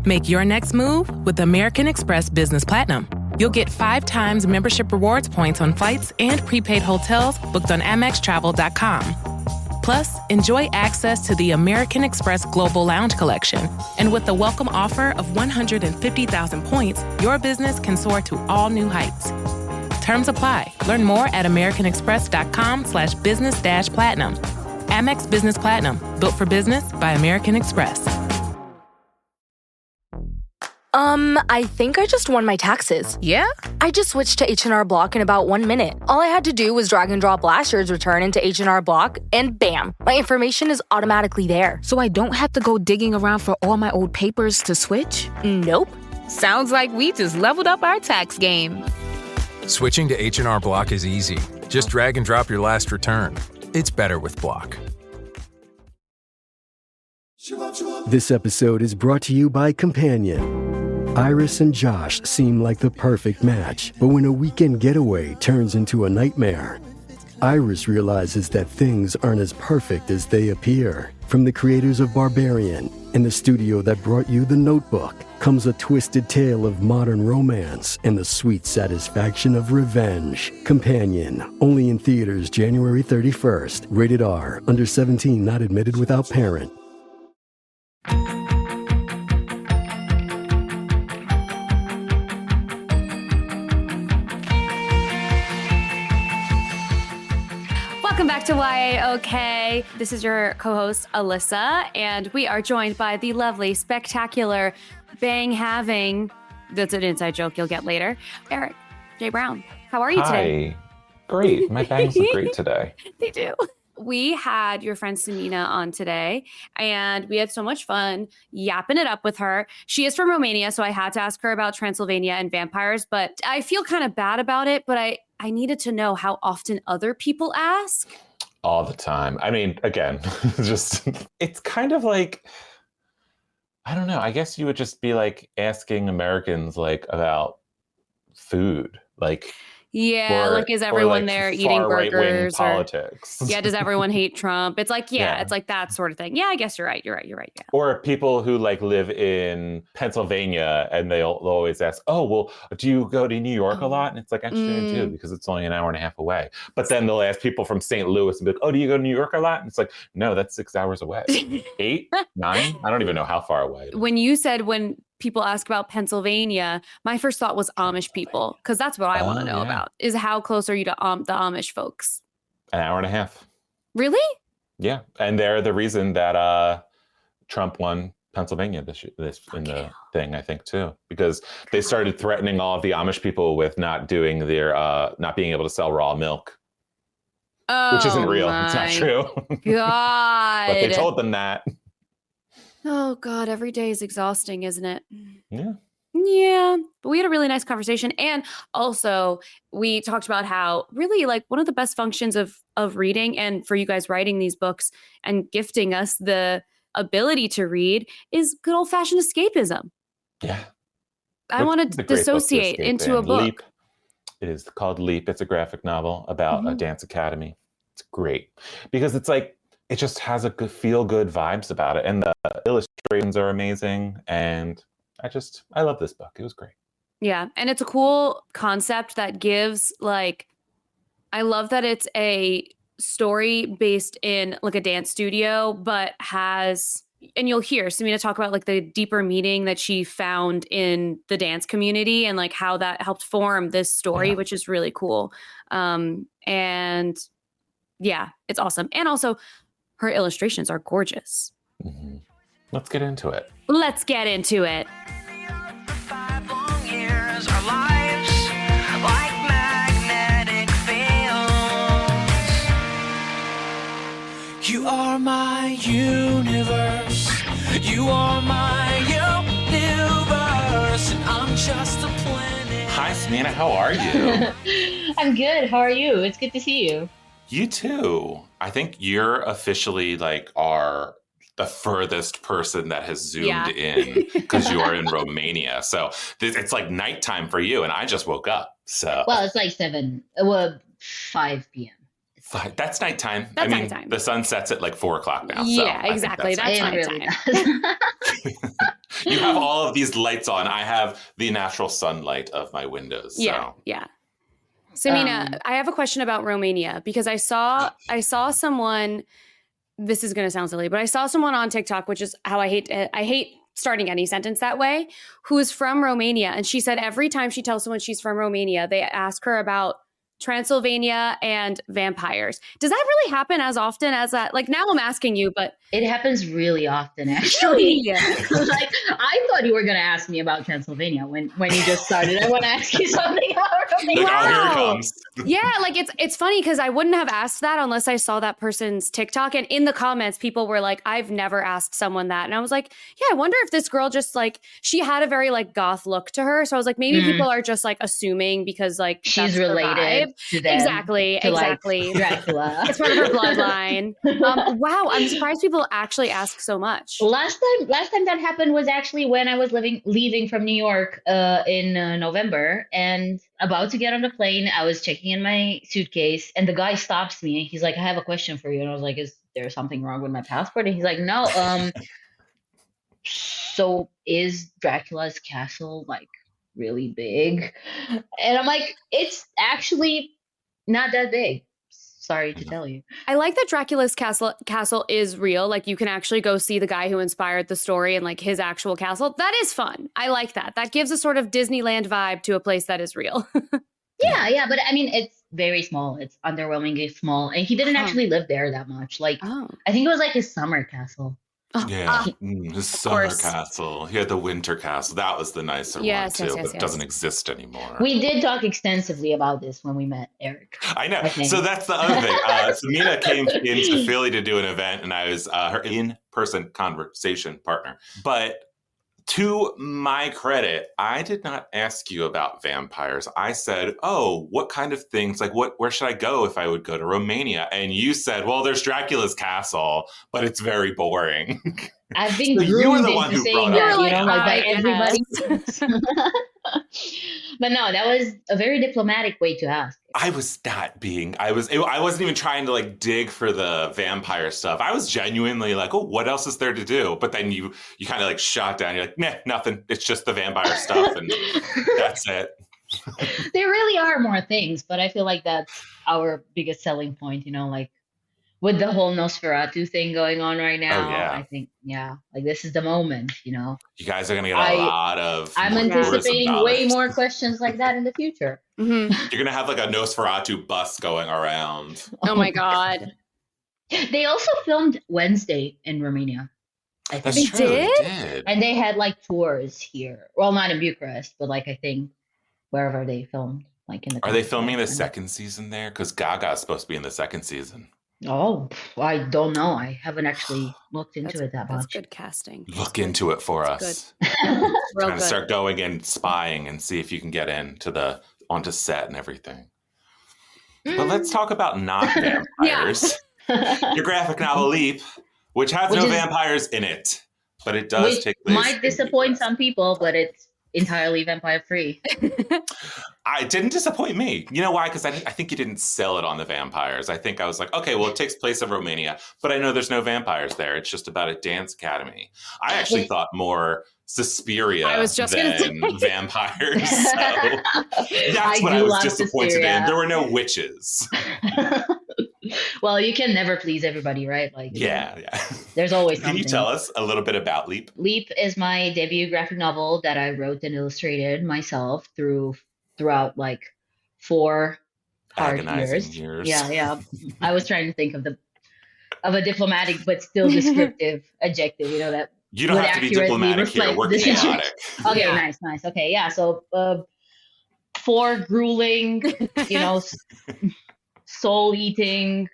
Make your next move with American Express Business Platinum. You'll get 5 times membership rewards points on flights and prepaid hotels booked on AmexTravel.com. Plus, enjoy access to the American Express Global Lounge Collection. And with the welcome offer of 150,000 points, your business can soar to all new heights. Terms apply. Learn more at americanexpress.com/business-platinum. Amex Business Platinum. Built for business by American Express. I think I just won my taxes. Yeah? I just switched to H&R Block in about 1 minute. All I had to do was drag and drop last year's return into H&R Block, and bam, my information is automatically there. So I don't have to go digging around for all my old papers to switch? Nope. Sounds like we just leveled up our tax game. Switching to H&R Block is easy. Just drag and drop your last return. It's better with Block. This episode is brought to you by Companion. Iris and Josh seem like the perfect match, but when a weekend getaway turns into a nightmare, Iris realizes that things aren't as perfect as they appear. From the creators of Barbarian and the studio that brought you The Notebook comes a twisted tale of modern romance and the sweet satisfaction of revenge. Companion, only in theaters January 31st. Rated R, under 17, not admitted without parent. Welcome back to YA OK. This is your co-host, Alyssa, and we are joined by the lovely, spectacular, bang-having, that's an inside joke you'll get later, Eric J. Brown. How are you today? Hi. Great. My bangs look great today. They do. We had your friend Simina on today, and we had so much fun yapping it up with her. She is from Romania, so I had to ask her about Transylvania and vampires, but I feel kind of bad about it, but I needed to know how often other people ask. All the time. I mean, again, just, it's kind of like, I don't know. I guess you would just be like asking Americans like about food, like. Yeah, like is everyone there eating burgers? Politics. Yeah, does everyone hate Trump? It's like, it's like that sort of thing. Yeah, I guess you're right. Yeah. Or people who like live in Pennsylvania and they'll always ask, oh, well, do you go to New York a lot? And it's like, actually I do, because it's only an hour and a half away. But then they'll ask people from St. Louis and be like, oh, do you go to New York a lot? And it's like, no, that's 6 hours away. 8, 9? I don't even know how far away. When you said when people ask about Pennsylvania, my first thought was Amish people, because that's what I want to know about, is how close are you to the Amish folks? An hour and a half. Really? Yeah. And they're the reason that Trump won Pennsylvania this in the thing, I think, too, because they started threatening all of the Amish people with not doing their not being able to sell raw milk. Which isn't real. It's not true. God. But they told them that. Oh, God, every day is exhausting, isn't it? Yeah. Yeah, but we had a really nice conversation. And also, we talked about how really like one of the best functions of reading, and for you guys writing these books and gifting us the ability to read, is good old-fashioned escapism. Yeah. I want to dissociate into a book. Leap. It is called Leap. It's a graphic novel about a dance academy. It's great because it's like, it just has a good feel-good vibes about it. And the illustrations are amazing. And I love this book. It was great. Yeah. And it's a cool concept that gives like, I love that it's a story based in like a dance studio, but has, and you'll hear Simina talk about like the deeper meaning that she found in the dance community and like how that helped form this story, which is really cool. And yeah, it's awesome. And also her illustrations are gorgeous. Mm-hmm. Let's get into it. Let's get into it. You are my universe. You are my universe. And I'm just a planet. Hi, Simina. How are you? I'm good. How are you? It's good to see you. You too. I think you're officially like the furthest person that has zoomed in because you are in Romania. So it's like nighttime for you, and I just woke up. So well, it's like 5 p.m. That's nighttime. That's nighttime. The sun sets at like 4 o'clock now. Yeah, exactly. That's nighttime. You have all of these lights on. I have the natural sunlight of my windows. So. Yeah. Simina, I have a question about Romania because I saw someone. This is going to sound silly, but I saw someone on TikTok, which is how I hate starting any sentence that way, who is from Romania, and she said every time she tells someone she's from Romania, they ask her about Transylvania and vampires. Does that really happen as often as that? Like, now I'm asking you, but It happens really often, actually. Like, I thought you were going to ask me about Transylvania when you just started. I want to ask you something about Romania. Like, oh, here it comes. Yeah, like it's funny because I wouldn't have asked that unless I saw that person's TikTok. And in the comments, people were like, I've never asked someone that. And I was like, yeah, I wonder if this girl just like, she had a very like goth look to her. So I was like, maybe people are just like assuming because like she's related to them. Exactly. Like Dracula. It's part of her bloodline. Wow, I'm surprised people actually ask so much. Last time that happened was actually when I was leaving from New York in November, and about to get on the plane. I was checking in my suitcase, and the guy stops me and he's like, I have a question for you. And I was like, is there something wrong with my passport? And he's like, no. So is Dracula's castle like really big? And I'm like, it's actually not that big. Sorry to tell you. I like that Dracula's castle is real. Like, you can actually go see the guy who inspired the story and like his actual castle. That is fun. I like that. That gives a sort of Disneyland vibe to a place that is real. Yeah, but I mean, it's very small. It's underwhelmingly small, and he didn't actually live there that much. Like, I think it was like his summer castle. Yeah, his summer castle. He had the winter castle. That was the nicer one too, but it doesn't exist anymore. We did talk extensively about this when we met Eric. I know. So that's the other thing. Samina came into Philly to do an event, and I was her in-person conversation partner. But to my credit, I did not ask you about vampires. I said, oh, what kind of things, like where should I go if I would go to Romania? And you said, well, there's Dracula's castle, but it's very boring. I've been groomed into saying that, by everybody. But no, that was a very diplomatic way to ask. I wasn't even trying to like dig for the vampire stuff. I was genuinely like, oh, what else is there to do? But then you kind of like shot down. You're like, nah, nothing. It's just the vampire stuff. And that's it. There really are more things, but I feel like that's our biggest selling point, like with the whole Nosferatu thing going on right now. I think, like this is the moment, You guys are going to get a lot of. I'm anticipating way more questions like that in the future. Mm-hmm. You're going to have like a Nosferatu bus going around. Oh my God. They also filmed Wednesday in Romania. I think. That's true. They did. And they had like tours here. Well, not in Bucharest, but like I think wherever they filmed. Like in the. Are they filming the second season there? Because Gaga's supposed to be in the second season. Oh, I don't know. I haven't actually looked into it that much. That's good casting. Look into it for us. Trying to start going and spying and see if you can get onto set and everything. But let's talk about not vampires. Your graphic novel Leap, which has no vampires in it, but it does take place. Might disappoint some people, but it's entirely vampire free. It didn't disappoint me. You know why? Because I think you didn't sell it on the vampires. I think I was like, okay, well, it takes place in Romania, but I know there's no vampires there. It's just about a dance academy. I actually thought more Suspiria than vampires. So that's what I was disappointed in. There were no witches. Well, you can never please everybody, right? Like, yeah. There's always something. Can you tell us a little bit about Leap? Leap is my debut graphic novel that I wrote and illustrated myself throughout like 4 hard years. Yeah. I was trying to think of a diplomatic but still descriptive adjective, that you don't have to be diplomatic here. We're chaotic. Okay, nice. Okay, yeah. So 4 grueling, soul-eating,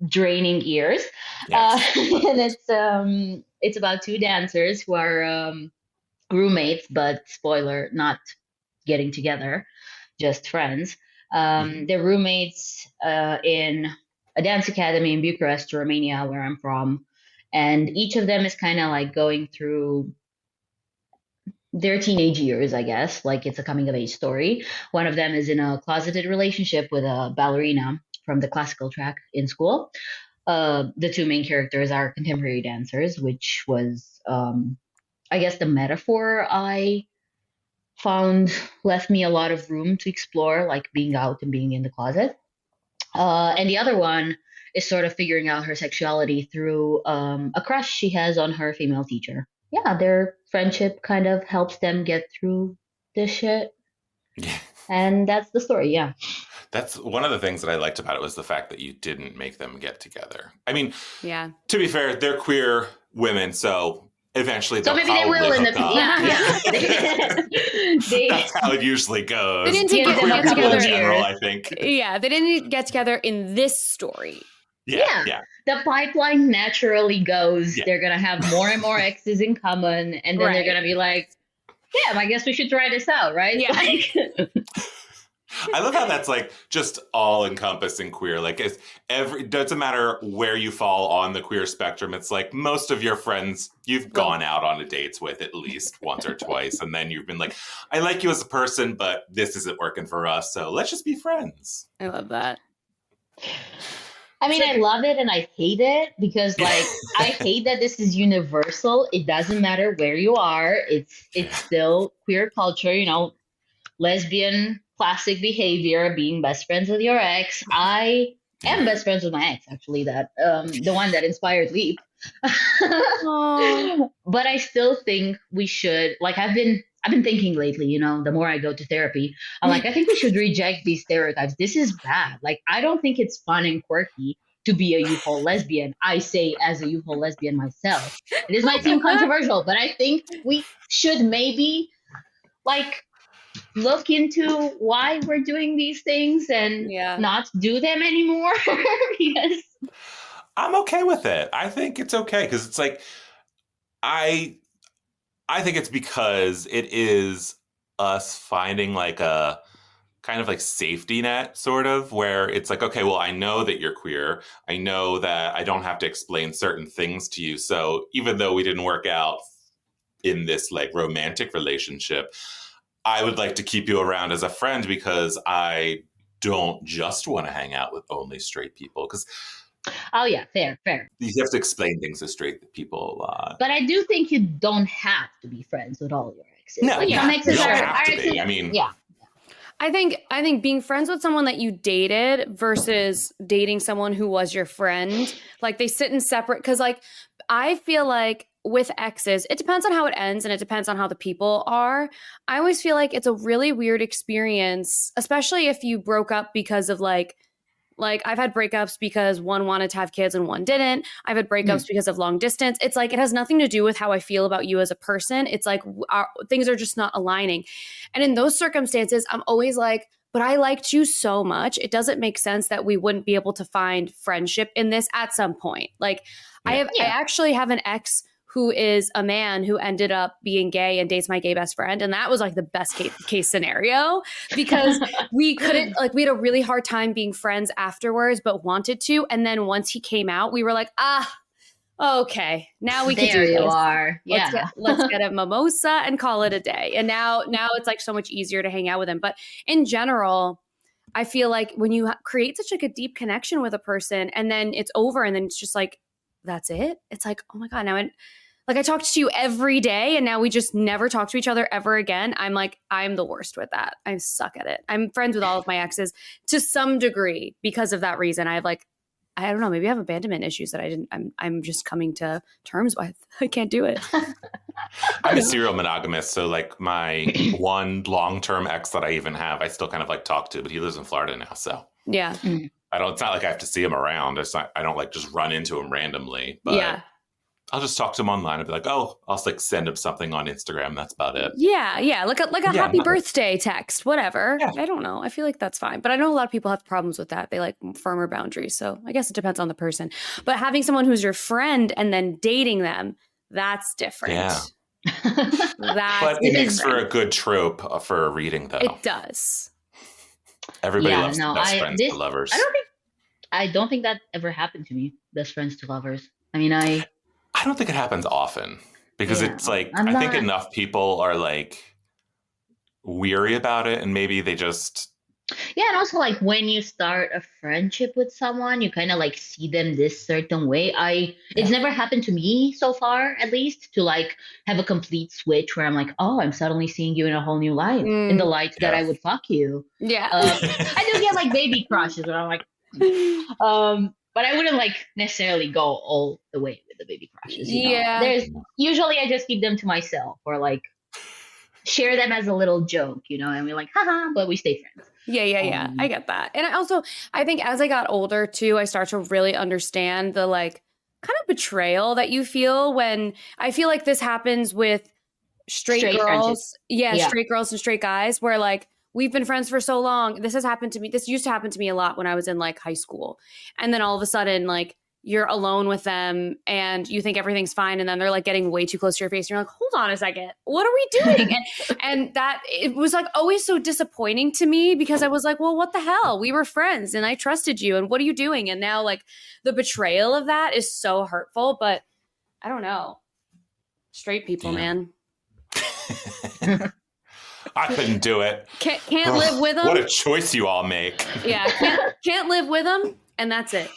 draining years. Yes. And it's about 2 dancers who are roommates, but spoiler, not getting together, just friends. They're roommates in a dance academy in Bucharest, Romania, where I'm from. And each of them is kind of like going through their teenage years, I guess. Like, it's a coming of age story. One of them is in a closeted relationship with a ballerina from the classical track in school. The 2 main characters are contemporary dancers, which was I guess the metaphor I found left me a lot of room to explore, like being out and being in the closet. And the other one is sort of figuring out her sexuality through a crush she has on her female teacher. Yeah, their friendship kind of helps them get through this shit. Yeah. And that's the story, yeah. That's one of the things that I liked about it was the fact that you didn't make them get together. I mean, Yeah. To be fair, they're queer women, so eventually they'll So maybe they probably will in hook the up. yeah. That's how it usually goes. They didn't Give get them a couple together. in of general, years. I think. Yeah, they didn't get together in this story. Yeah. The pipeline naturally goes. Yeah. They're gonna have more and more exes in common, and then Right. they're gonna be like, "Yeah, I guess we should try this out, right?" Yeah. Like, I love how that's like just all encompassing queer. Like it doesn't matter where you fall on the queer spectrum. It's like most of your friends you've gone out on a dates with at least once or twice. And then you've been like, I like you as a person, but this isn't working for us. So let's just be friends. I love that. I mean, I love it and I hate it because, like, I hate that this is universal. It doesn't matter where you are. It's still queer culture, you know, lesbian classic behavior, being best friends with your ex. I am best friends with my ex, actually, that the one that inspired Leap. But I still think we should, like, I've been thinking lately, you know, the more I go to therapy, I'm like, I think we should reject these stereotypes. This is bad. Like, I don't think it's fun and quirky to be a U-Haul lesbian. I say as a U-Haul lesbian myself. This might seem controversial, but I think we should maybe, like, look into why we're doing these things and not do them anymore. Because I'm okay with it. I think it's okay because it's like, I think it's because it is us finding like a kind of like safety net sort of where it's like, okay, well, I know that you're queer. I know that I don't have to explain certain things to you. So even though we didn't work out in this like romantic relationship, I would like to keep you around as a friend because I don't just want to hang out with only straight people. Because oh yeah, fair. you have to explain things to straight people a lot. But I do think you don't have to be friends with all your exes. No, like, some exes you don't are have to exes. be. I mean, yeah. I think being friends with someone that you dated versus dating someone who was your friend, like they sit in separate, because like I feel like with exes, it depends on how it ends and it depends on how the people are. I always feel like it's a really weird experience, especially if you broke up because of like I've had breakups because one wanted to have kids and one didn't. I've had breakups because of long distance. It's like, it has nothing to do with how I feel about you as a person. It's like things are just not aligning. And in those circumstances, I'm always like, but I liked you so much. It doesn't make sense that we wouldn't be able to find friendship in this at some point. Like I actually have an ex who is a man who ended up being gay and dates my gay best friend. And that was like the best case scenario because we couldn't, like, we had a really hard time being friends afterwards, but wanted to. And then once he came out, we were like, okay, now we can do this. There you are. Yeah. Let's get a mimosa and call it a day. And now it's like so much easier to hang out with him. But in general, I feel like when you create such like a deep connection with a person and then it's over and then it's just like, that's it. It's like, oh my God, now I talk to you every day and now we just never talk to each other ever again. I'm like, I'm the worst with that. I suck at it. I'm friends with all of my exes to some degree because of that reason. I have like, I don't know, maybe I have abandonment issues that I'm just coming to terms with. I can't do it. I'm a serial monogamist. So like my one long-term ex that I even have, I still kind of like talk to, but he lives in Florida now. So yeah. It's not like I have to see him around. I don't like just run into him randomly, but I'll just talk to him online and be like, oh, I'll like send him something on Instagram. That's about it. Yeah. Like a happy birthday text, whatever. Yeah. I don't know. I feel like that's fine. But I know a lot of people have problems with that. They like firmer boundaries. So I guess it depends on the person. But having someone who's your friend and then dating them, that's different. Yeah. But it makes for a good trope for a reading, though. It does. Everybody loves best friends to lovers. I don't think that ever happened to me. Best friends to lovers. I mean, I don't think it happens often because it's like, I think enough people are like weary about it and maybe they just Yeah, and also like when you start a friendship with someone, you kind of like see them this certain way. It's Yeah. never happened to me so far, at least, to like have a complete switch where I'm like, oh, I'm suddenly seeing you in a whole new light, in the light that Yeah. I would fuck you. Yeah. I do get like baby crushes where I'm like, but I wouldn't like necessarily go all the way with the baby crushes, you know. Yeah. There's usually I just keep them to myself or like share them as a little joke, you know, and we're like, haha, but we stay friends. Yeah. I get that. And I think as I got older too, I start to really understand the like kind of betrayal that you feel when I feel like this happens with straight friendship. girls. Yeah, Yeah. straight girls and straight guys where like we've been friends for so long. This has happened to me. This used to happen to me a lot when I was in like high school. And then all of a sudden, like you're alone with them and you think everything's fine. And then they're like getting way too close to your face. And you're like, hold on a second. What are we doing? And that it was like always so disappointing to me because I was like, well, what the hell? We were friends and I trusted you. And what are you doing? And now like the betrayal of that is so hurtful. But I don't know. Straight people, man. I couldn't do it. Can't live with them. What a choice you all make. Yeah, can't live with them, and that's it.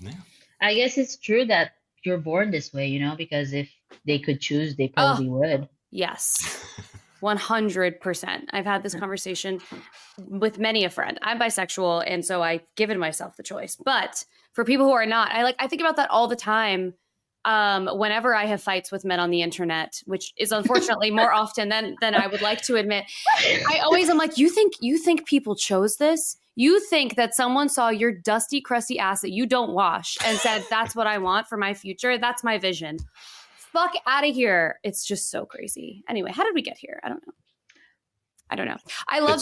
Yeah. I guess it's true that you're born this way, you know, because if they could choose, they probably would. Yes, 100%. I've had this conversation with many a friend. I'm bisexual, and so I've given myself the choice. But for people who are not, I think about that all the time. Whenever I have fights with men on the internet, which is unfortunately more often than I would like to admit, I always am like, you think people chose this? You think that someone saw your dusty, crusty ass that you don't wash and said, that's what I want for my future. That's my vision. Fuck out of here. It's just so crazy. Anyway, how did we get here? I don't know. I love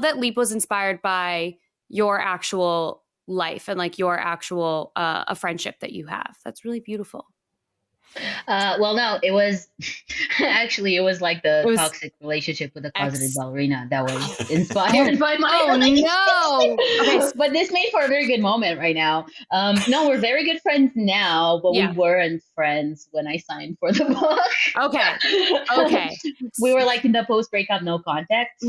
that Leap was inspired by your actual life and like your actual a friendship that you have. That's really beautiful. Well, no, it was actually it was like the toxic relationship with a closeted ballerina that was inspired by my. Oh no! Okay, but this made for a very good moment right now. No, we're very good friends now, but we weren't friends when I signed for the book. Okay. We were like in the post breakup no contact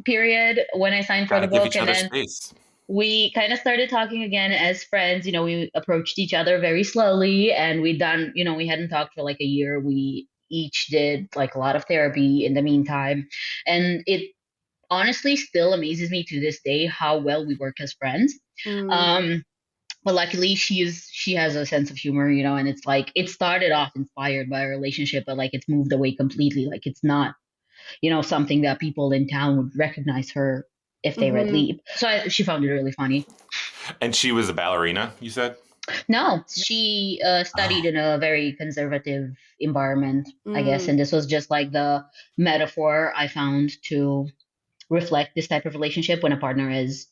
period when I signed for the book, and then space. We kind of started talking again as friends. You know, we approached each other very slowly and we hadn't talked for like a year. We each did like a lot of therapy in the meantime. And it honestly still amazes me to this day how well we work as friends. But luckily she has a sense of humor, you know, and it's like, it started off inspired by a relationship, but like it's moved away completely. Like it's not, you know, something that people in town would recognize her if they read Leap. So she found it really funny. And she was a ballerina, you said? No, she studied in a very conservative environment, I guess. And this was just like the metaphor I found to reflect this type of relationship when a partner is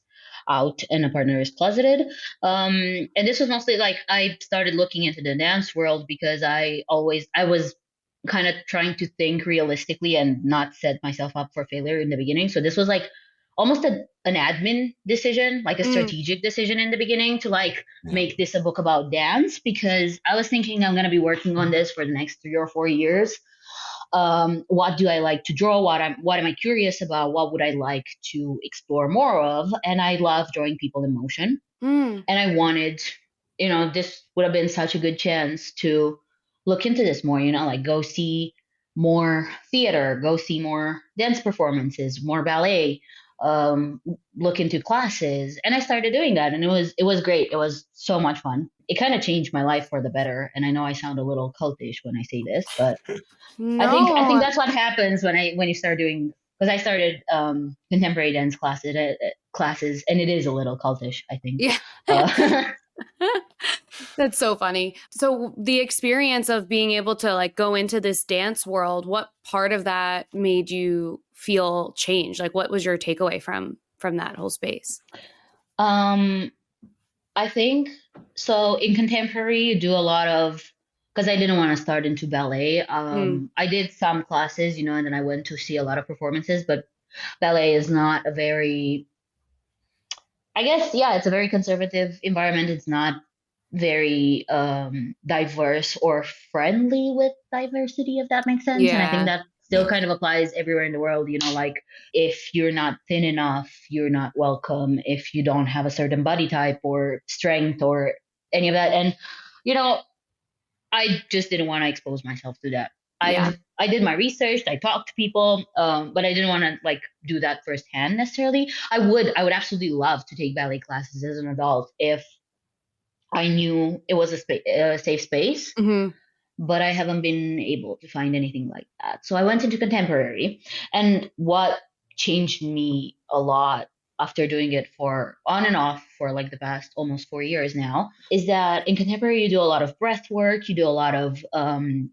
out and a partner is closeted. And this was mostly like I started looking into the dance world because I was kind of trying to think realistically and not set myself up for failure in the beginning. So this was like almost an admin decision, like a strategic decision in the beginning to like make this a book about dance, because I was thinking I'm going to be working on this for the next 3 or 4 years. What do I like to draw? What am I curious about? What would I like to explore more of? And I love drawing people in motion. And I wanted, you know, this would have been such a good chance to look into this more, you know, like go see more theater, go see more dance performances, more ballet, look into classes. And I started doing that, and it was great. It was so much fun. It kind of changed my life for the better. And I know I sound a little cultish when I say this, but no. I think that's what happens when you start doing, because I started contemporary dance classes, and it is a little cultish, I think. Yeah. That's so funny. So the experience of being able to like go into this dance world, what part of that made you feel changed? Like what was your takeaway from that whole space? I think so in contemporary you do a lot of, because I didn't want to start into ballet. I did some classes, you know, and then I went to see a lot of performances, but ballet is not a very, I guess, yeah, it's a very conservative environment. It's not very diverse or friendly with diversity, if that makes sense. Yeah. And I think that's still kind of applies everywhere in the world. Like if you're not thin enough, you're not welcome. If you don't have a certain body type or strength or any of that. And, I just didn't want to expose myself to that. Yeah. I did my research. I talked to people, but I didn't want to like do that firsthand necessarily. I would absolutely love to take ballet classes as an adult if I knew it was a safe space. Mm-hmm. But I haven't been able to find anything like that. So I went into contemporary, and what changed me a lot after doing it for on and off for like the past almost 4 years now is that in contemporary you do a lot of breath work, you do a lot of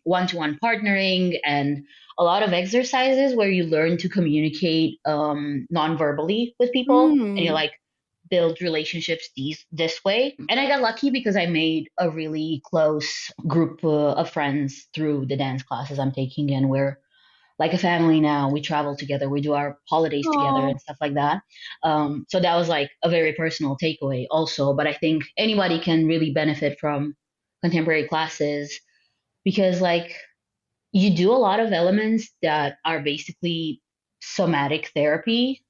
one-to-one partnering, and a lot of exercises where you learn to communicate non-verbally with people, and you like build relationships this way. And I got lucky because I made a really close group of friends through the dance classes I'm taking, and we're like a family now. We travel together, we do our holidays together and stuff like that. So that was like a very personal takeaway also. But I think anybody can really benefit from contemporary classes because like you do a lot of elements that are basically somatic therapy.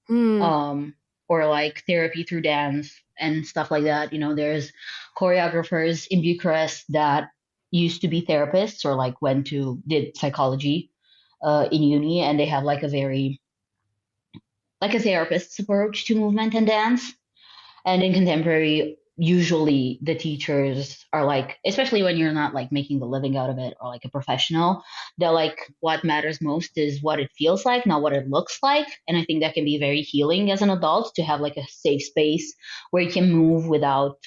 Or like therapy through dance and stuff like that. There's choreographers in Bucharest that used to be therapists or like did psychology in uni, and they have like a very like a therapist's approach to movement and dance. And in contemporary, usually the teachers are like, especially when you're not like making the living out of it or like a professional, they're like, what matters most is what it feels like, not what it looks like. And I think that can be very healing as an adult to have like a safe space where you can move without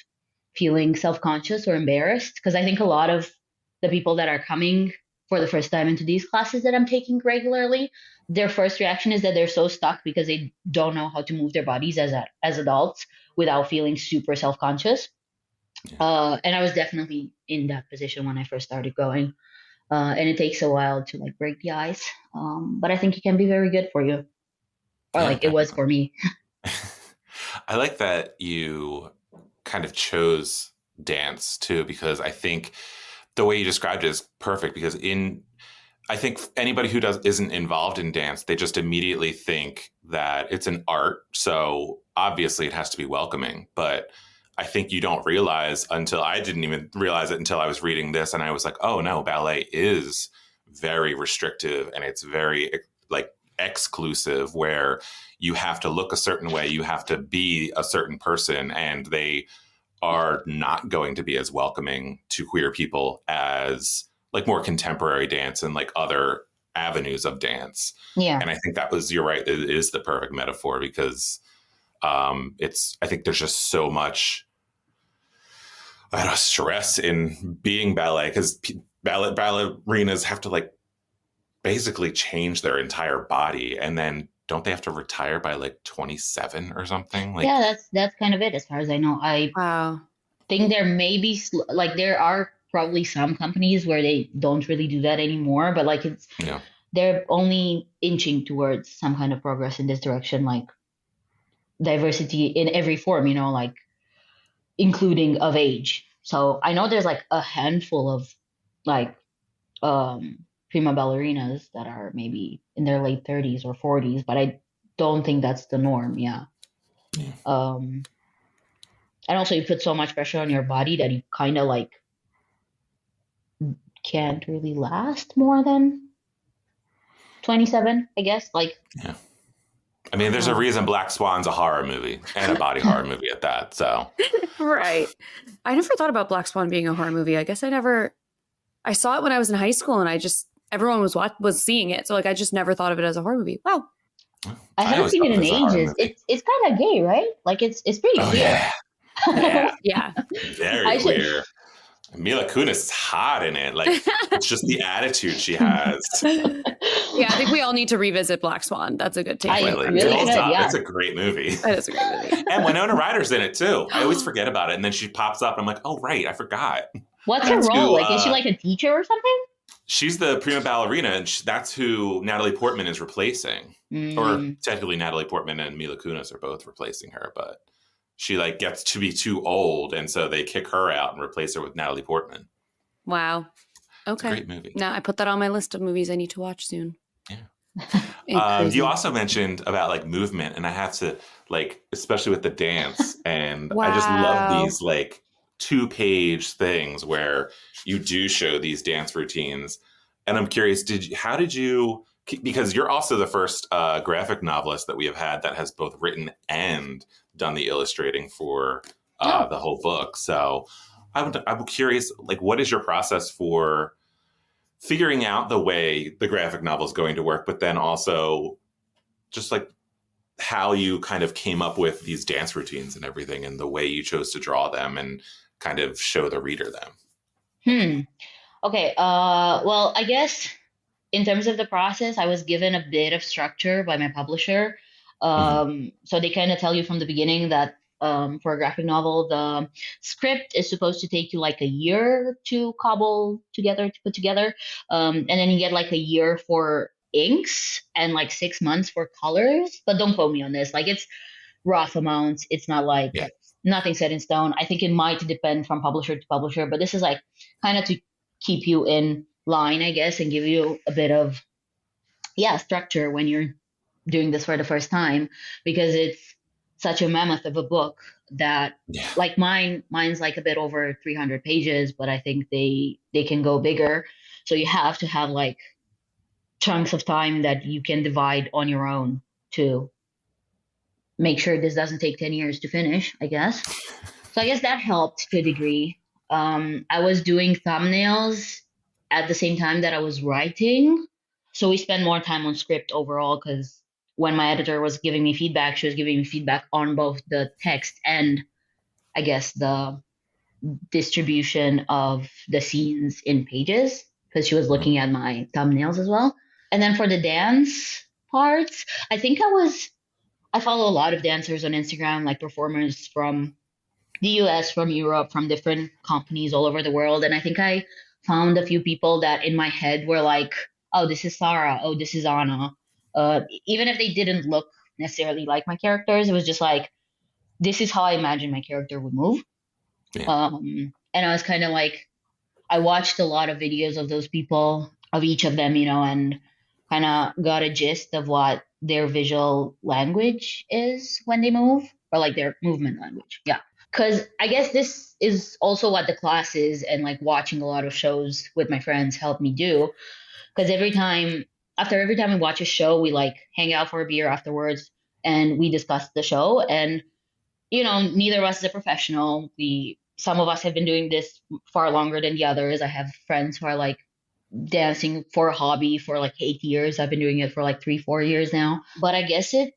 feeling self-conscious or embarrassed. Because I think a lot of the people that are coming for the first time into these classes that I'm taking regularly, their first reaction is that they're so stuck because they don't know how to move their bodies as adults without feeling super self-conscious. And I was definitely in that position when I first started going. And it takes a while to like break the ice. But I think it can be very good for you. Or like it was for me. I like that you kind of chose dance too, because I think the way you described it is perfect, because I think anybody who isn't involved in dance, they just immediately think that it's an art. So obviously it has to be welcoming. But I think you don't realize I didn't even realize it until I was reading this. And I was like, oh no, ballet is very restrictive and it's very like exclusive, where you have to look a certain way. You have to be a certain person, and they are not going to be as welcoming to queer people as like more contemporary dance and like other avenues of dance. Yeah. And I think you're right. It is the perfect metaphor because I think there's just so much stress in being ballet, because ballerinas have to like basically change their entire body, and then don't they have to retire by like 27 or something? Like, yeah, that's kind of it as far as I know. I think there may be there are probably some companies where they don't really do that anymore, but like they're only inching towards some kind of progress in this direction, like diversity in every form, like including of age. So I know there's like a handful of like prima ballerinas that are maybe in their late 30s or 40s, but I don't think that's the norm. Yeah. And also you put so much pressure on your body that you kind of like can't really last more than 27, I guess. Like, yeah. I mean, there's a reason Black Swan's a horror movie, and a body horror movie at that. So, right. I never thought about Black Swan being a horror movie. I guess I saw it when I was in high school, and everyone was seeing it. So like, I just never thought of it as a horror movie. Wow. I haven't seen it in ages. It's kind of gay, right? Like it's pretty clear. Yeah. Very clear. Mila Kunis is hot in it. Like, it's just the attitude she has. Yeah, I think we all need to revisit Black Swan. That's a good take. It's a great movie. It is a great movie. And Winona Ryder's in it too. I always forget about it. And then she pops up and I'm like, oh, right, I forgot. What's her role? Like, is she like a teacher or something? She's the prima ballerina, and that's who Natalie Portman is replacing. Or technically Natalie Portman and Mila Kunis are both replacing her, but she like gets to be too old, and so they kick her out and replace her with Natalie Portman. Wow. Okay. It's a great movie. Now I put that on my list of movies I need to watch soon. You also mentioned about like movement, and I have to like, especially with the dance, and I just love these like 2-page things where you do show these dance routines. And I'm curious, how did you, because you're also the first graphic novelist that we have had that has both written and done the illustrating for the whole book. So I'm curious, like, what is your process for figuring out the way the graphic novel is going to work, but then also just like how you kind of came up with these dance routines and everything and the way you chose to draw them and kind of show the reader them? Okay. Well, I guess in terms of the process, I was given a bit of structure by my publisher. So they kind of tell you from the beginning that for a graphic novel, the script is supposed to take you like a year to cobble together, to put together. And then you get like a year for inks and like 6 months for colors. But don't quote me on this. Like, it's rough amounts. It's not like nothing set in stone. I think it might depend from publisher to publisher, but this is like kind of to keep you in line, I guess, and give you a bit of structure when you're doing this for the first time, because it's such a mammoth of a book that like mine's like a bit over 300 pages, but I think they can go bigger. So you have to have like chunks of time that you can divide on your own to make sure this doesn't take 10 years to finish, I guess. So I guess that helped to a degree. I was doing thumbnails at the same time that I was writing. So we spent more time on script overall, because when my editor was giving me feedback, she was giving me feedback on both the text and I guess the distribution of the scenes in pages, because she was looking at my thumbnails as well. And then for the dance parts, I think I follow a lot of dancers on Instagram, like performers from the US, from Europe, from different companies all over the world. And I think I found a few people that in my head were like, oh, this is Sarah. Oh, this is Anna. Even if they didn't look necessarily like my characters, it was just like, this is how I imagine my character would move. And I was kind of like, I watched a lot of videos of those people, of each of them, and kind of got a gist of what their visual language is when they move, or like their movement language. Yeah. Because I guess this is also what the class is, and like watching a lot of shows with my friends helped me do. Because every time we watch a show, we like hang out for a beer afterwards and we discuss the show. And, neither of us is a professional. Some of us have been doing this far longer than the others. I have friends who are like dancing for a hobby for like 8 years. I've been doing it for like 3-4 years now. But I guess it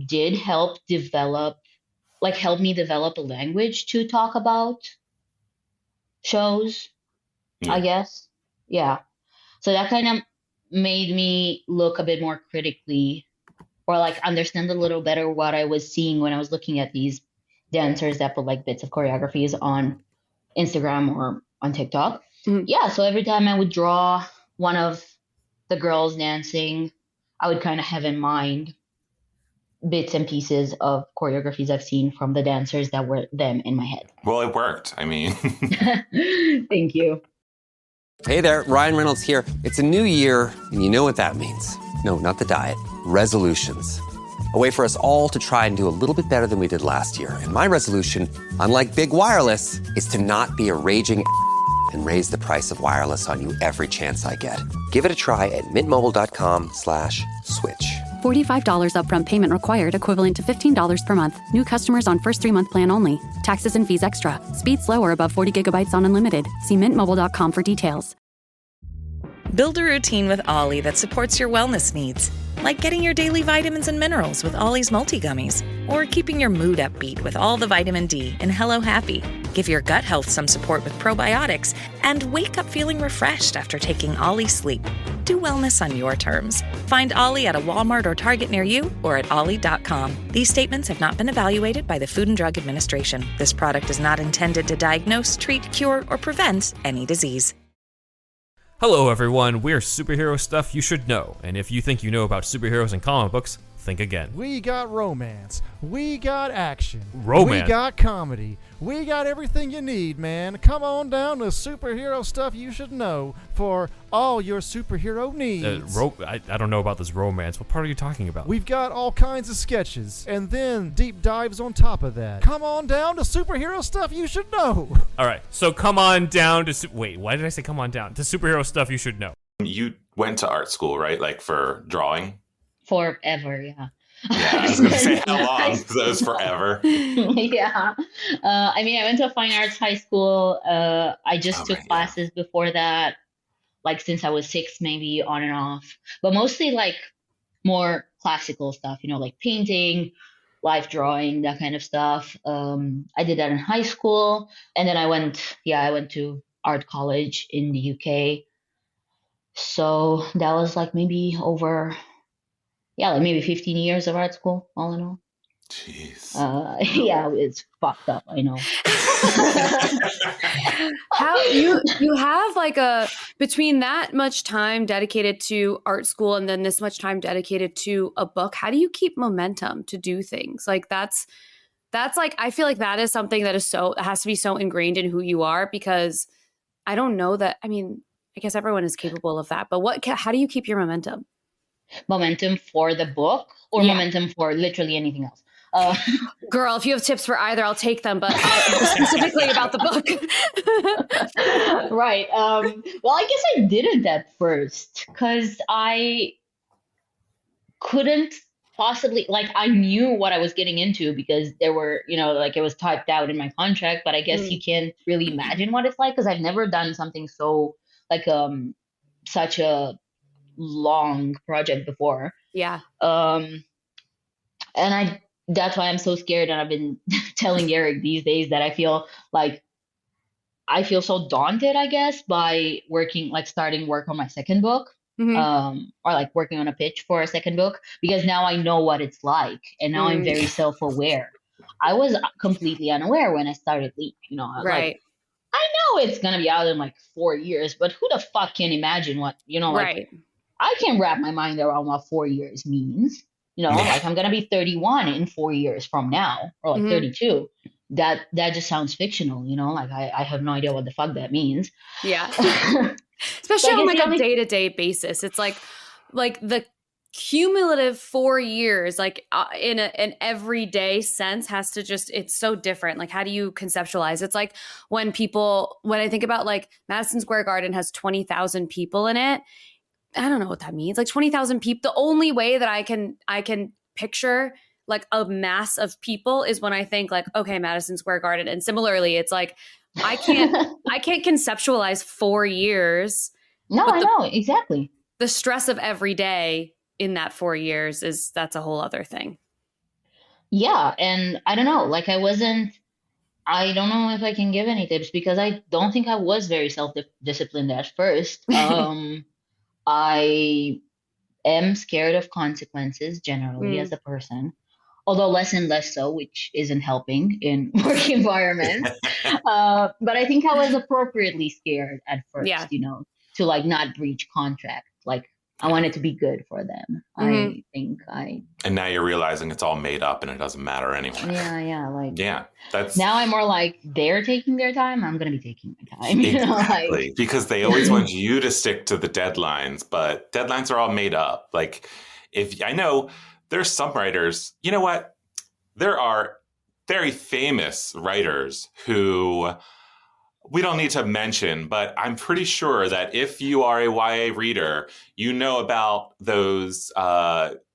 did help me develop a language to talk about shows, I guess. Yeah. So that kind of made me look a bit more critically, or like understand a little better what I was seeing when I was looking at these dancers that put like bits of choreographies on Instagram or on TikTok. Yeah. So every time I would draw one of the girls dancing, I would kind of have in mind bits and pieces of choreographies I've seen from the dancers that were them in my head. Well, it worked. I mean, thank you. Hey there, Ryan Reynolds here. It's a new year, and you know what that means. No, not the diet. Resolutions. A way for us all to try and do a little bit better than we did last year. And my resolution, unlike Big Wireless, is to not be a raging and raise the price of wireless on you every chance I get. Give it a try at mintmobile.com/switch. $45 upfront payment required, equivalent to $15 per month. New customers on first 3-month plan only. Taxes and fees extra. Speed slower above 40 gigabytes on unlimited. See mintmobile.com for details. Build a routine with Ollie that supports your wellness needs. Like getting your daily vitamins and minerals with Ollie's multi-gummies. Or keeping your mood upbeat with all the vitamin D in Hello Happy. Give your gut health some support with probiotics. And wake up feeling refreshed after taking Ollie Sleep. Do wellness on your terms. Find Ollie at a Walmart or Target near you or at ollie.com. These statements have not been evaluated by the Food and Drug Administration. This product is not intended to diagnose, treat, cure, or prevent any disease. Hello everyone, we're Superhero Stuff You Should Know, and if you think you know about superheroes and comic books, think again. We got romance. We got action. Romance? We got comedy. We got everything you need, man. Come on down to Superhero Stuff You Should Know for all your superhero needs. I don't know about this romance. What part are you talking about? We've got all kinds of sketches, and then deep dives on top of that. Come on down to Superhero Stuff You Should Know. All right, so come on down to... Wait, why did I say come on down? To Superhero Stuff You Should Know. You went to art school, right? Like for drawing? Forever, yeah. Yeah, I was going to say how long, because that was forever. Yeah. I mean, I went to a fine arts high school. I just took classes before that, like since I was 6, maybe on and off. But mostly like more classical stuff, you know, like painting, life drawing, that kind of stuff. I did that in high school. And then I went to art college in the UK. So that was like maybe maybe 15 years of art school, all in all. Jeez. Yeah, it's fucked up, I know. How you have like between that much time dedicated to art school and then this much time dedicated to a book, how do you keep momentum to do things? Like that's like, I feel like that is something that has to be so ingrained in who you are, because I don't know that, I mean, I guess everyone is capable of that, but how do you keep your momentum? Momentum for the book or momentum for literally anything else? Girl, if you have tips for either, I'll take them, but specifically about the book. Right. Well, I guess I didn't at first because I couldn't possibly, like, I knew what I was getting into because there were, you know, like it was typed out in my contract, but I guess you can't really imagine what it's like because I've never done something so like such a long project before. Yeah. And that's why I'm so scared, and I've been telling Eric these days that I feel so daunted, I guess, by starting work on my second book, or like working on a pitch for a second book, because now I know what it's like, and now I'm very self-aware. I was completely unaware when I started Leap, you know. Right. Like, I know it's gonna be out in like 4 years, but who the fuck can imagine what, you know, like, right. I can't wrap my mind around what 4 years means. You know, like I'm going to be 31 in 4 years from now, or like 32. That just sounds fictional, you know, like I have no idea what the fuck that means. Yeah. Especially on like a day-to-day basis. It's like the cumulative 4 years, like in an everyday sense has to just, it's so different. Like, how do you conceptualize? It's like when I think about like Madison Square Garden has 20,000 people in it. I don't know what that means. Like 20,000 people. The only way that I can picture like a mass of people is when I think like, okay, Madison Square Garden. And similarly, it's like, I can't conceptualize 4 years. No, I know. Exactly. The stress of every day in that 4 years that's a whole other thing. Yeah. And I don't know, like I don't know if I can give any tips because I don't think I was very self-disciplined at first. I am scared of consequences generally as a person, although less and less so, which isn't helping in work environments. But I think I was appropriately scared at first, you know, to like not breach contract. Like I wanted to be good for them. I think And now you're realizing it's all made up and it doesn't matter anyway. Yeah. Like, yeah, that's now I'm more like they're taking their time. I'm going to be taking my time. Exactly. You know, like, because they always want you to stick to the deadlines, but deadlines are all made up. Like if I know there's some writers, you know what? There are very famous writers who we don't need to mention, but I'm pretty sure that if you are a YA reader, you know about those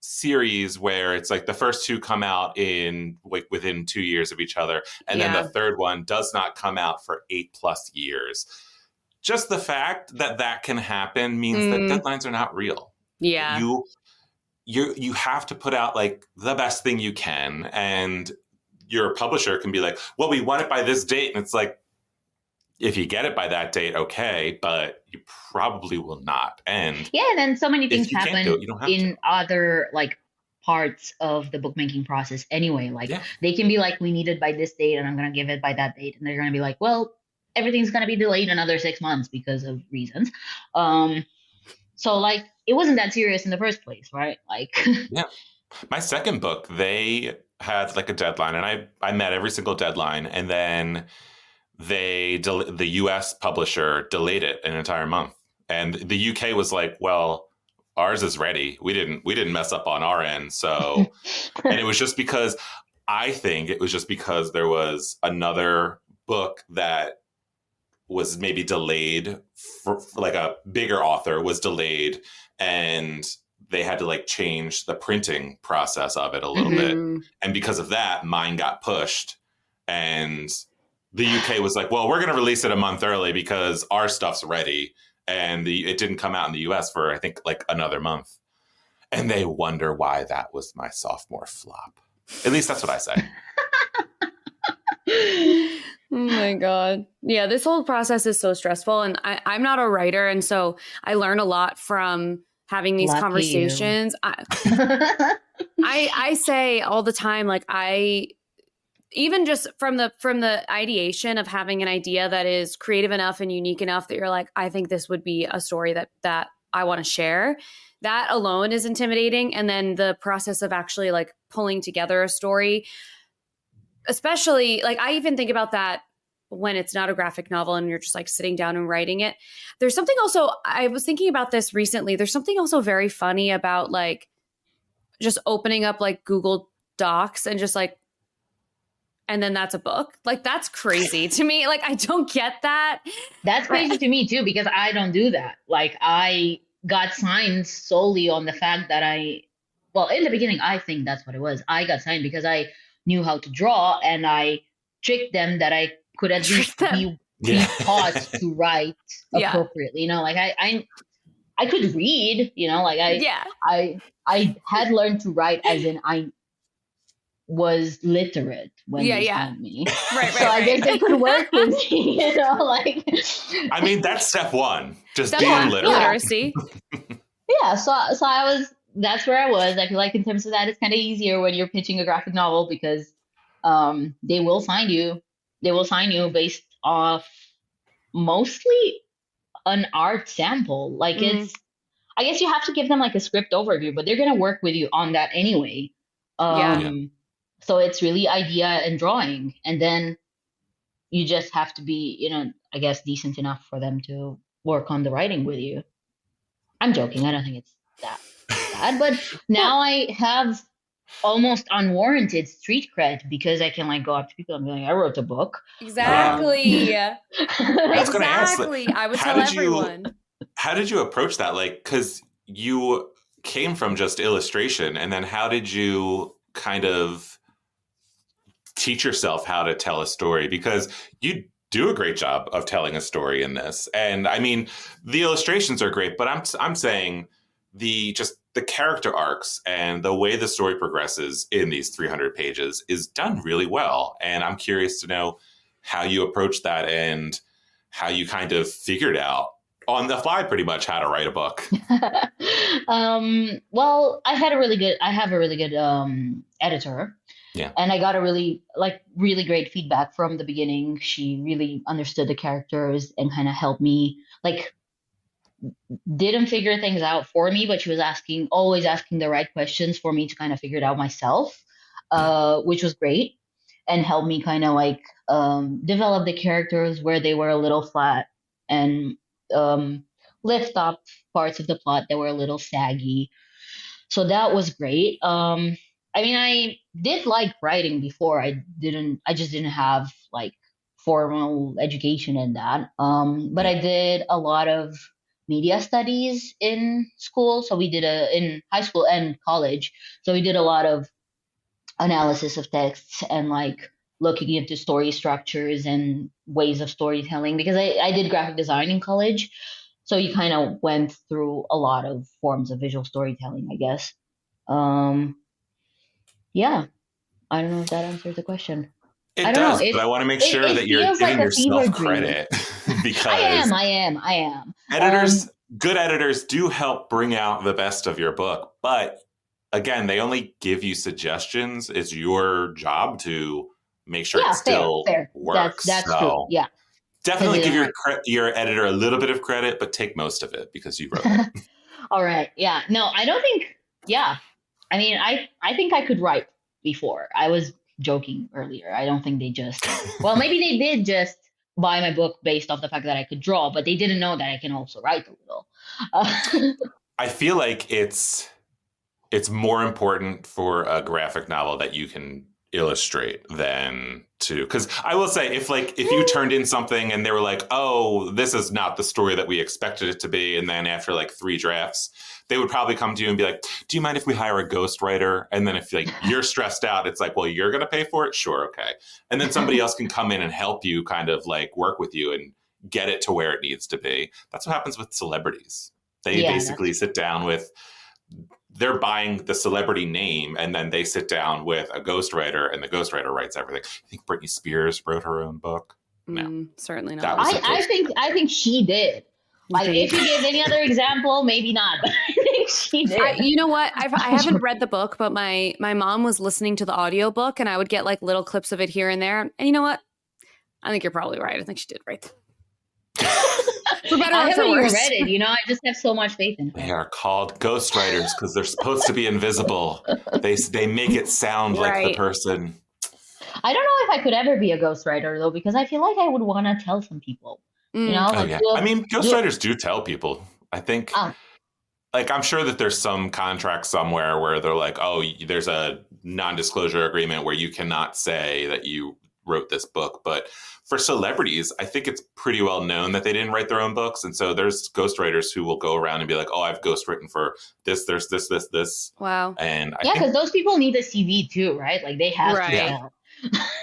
series where it's like the first two come out in like within 2 years of each other, and then the third one does not come out for 8+ years. Just the fact that can happen means that deadlines are not real. Yeah. You have to put out like the best thing you can, and your publisher can be like, well, we want it by this date. And it's like, if you get it by that date, okay, but you probably will not. And and then so many things happen in to. other like parts of the bookmaking process anyway. Like they can be like, we need it by this date and I'm going to give it by that date. And they're going to be like, well, everything's going to be delayed another 6 months because of reasons. So like, it wasn't that serious in the first place, right? Like, My second book, they had like a deadline, and I met every single deadline, and then the US publisher delayed it an entire month. And the UK was like, well, ours is ready. We didn't mess up on our end. So, and it was just because I think it was just because there was another book that was maybe delayed for like a bigger author was delayed, and they had to like change the printing process of it a little bit. And because of that, mine got pushed, and the UK was like, well, we're going to release it a month early because our stuff's ready. And it didn't come out in the US for, I think, like another month. And they wonder why that was my sophomore flop. At least that's what I say. Oh my God. Yeah, this whole process is so stressful. And I'm not a writer. And so I learn a lot from having these conversations. I say all the time, like even just from the ideation of having an idea that is creative enough and unique enough that you're like, I think this would be a story that I want to share. That alone is intimidating. And then the process of actually like pulling together a story, especially like I even think about that when it's not a graphic novel and you're just like sitting down and writing it. There's something also, I was thinking about this recently. There's something also very funny about like just opening up like Google Docs and just like, and then that's a book. Like, that's crazy to me. Like, I don't get that. That's crazy to me too, because I don't do that. Like, I got signed solely on the fact that well, in the beginning, I think that's what it was. I got signed because I knew how to draw, and I tricked them that I could at least be taught to write appropriately. You know, like I could read, you know, like I had learned to write as in I was literate when they signed me. Right. So I guess they could work with me, you know, like. I mean, that's step one, just being literate. Literacy. Yeah, so that's where I was. I feel like in terms of that, it's kind of easier when you're pitching a graphic novel because they will sign you. They will sign you based off mostly an art sample. Like it's, I guess you have to give them like a script overview, but they're going to work with you on that anyway. So it's really idea and drawing. And then you just have to be, you know, I guess decent enough for them to work on the writing with you. I'm joking. I don't think it's that bad. But now I have almost unwarranted street cred because I can like go up to people and be like, I wrote a book. Exactly. I was going to ask, I would tell everyone. How did you approach that? Like, because you came from just illustration, and then how did you kind of teach yourself how to tell a story? Because you do a great job of telling a story in this. And I mean, the illustrations are great, but I'm saying the character arcs and the way the story progresses in these 300 pages is done really well. And I'm curious to know how you approach that and how you kind of figured out on the fly pretty much how to write a book. Well, I have a really good editor. Yeah. And I got a really great feedback from the beginning. She really understood the characters and kind of helped me, like, didn't figure things out for me, but she was always asking the right questions for me to kind of figure it out myself, which was great, and helped me kind of like develop the characters where they were a little flat and lift up parts of the plot that were a little saggy. So that was great. I mean, I did like writing before. I just didn't have like formal education in that. But I did a lot of media studies in school. So we did in high school and college. So we did a lot of analysis of texts and like looking into story structures and ways of storytelling, because I did graphic design in college. So you kind of went through a lot of forms of visual storytelling, I guess. Yeah, I don't know if that answers the question. It does, but I want to make sure that you're giving yourself credit because I am. Good editors do help bring out the best of your book, but again, they only give you suggestions. It's your job to make sure it still works. That's true. Yeah. Definitely give your editor a little bit of credit, but take most of it because you wrote it. All right. Yeah. No, I don't think. Yeah. I mean, I think I could write before. I was joking earlier. I don't think they just, well, maybe they did just buy my book based off the fact that I could draw, but they didn't know that I can also write a little. I feel like it's more important for a graphic novel that you can illustrate than to, because I will say if you turned in something and they were like, oh, this is not the story that we expected it to be, and then after like 3 drafts they would probably come to you and be like, do you mind if we hire a ghostwriter? And then if like you're stressed out, it's like, well, you're going to pay for it? Sure. Okay. And then somebody else can come in and help you kind of like work with you and get it to where it needs to be. That's what happens with celebrities. They basically sit down with, they're buying the celebrity name, and then they sit down with a ghostwriter, and the ghostwriter writes everything. I think Britney Spears wrote her own book. No, certainly not. I think she did. Like, if you give any other example, maybe not. But I think she did. You know what? I haven't read the book, but my mom was listening to the audiobook, and I would get like little clips of it here and there. And you know what? I think you're probably right. I think she did write them. For better I or for haven't even worse. read it. You know, I just have so much faith in her. They are called ghostwriters because they're supposed to be invisible. They make it sound like the person. I don't know if I could ever be a ghostwriter though, because I feel like I would want to tell some people. You know, Oh, yeah. I mean, ghostwriters do tell people. I think, like, I'm sure that there's some contract somewhere where they're like, oh, there's a non-disclosure agreement where you cannot say that you wrote this book. But for celebrities, I think it's pretty well known that they didn't write their own books. And so there's ghostwriters who will go around and be like, oh, I've ghostwritten for this, there's this. Wow. And yeah, because those people need a CV too, right? Like they have to tell.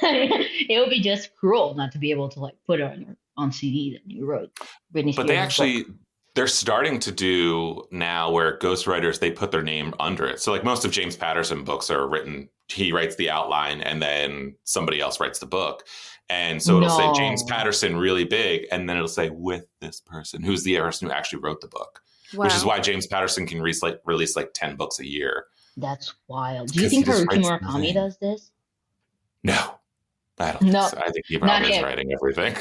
It would be just cruel not to be able to like put it on CD that you wrote. Britney But they Spears' actually, book. they're starting to do now where ghostwriters, they put their name under it. So like most of James Patterson books are written, he writes the outline and then somebody else writes the book. And so it'll say James Patterson really big, and then it'll say with this person, who's the person who actually wrote the book. Wow. Which is why James Patterson can release like 10 books a year. That's wild. Do you think Haruki Murakami does this? No, I don't think so. I think he probably is writing everything.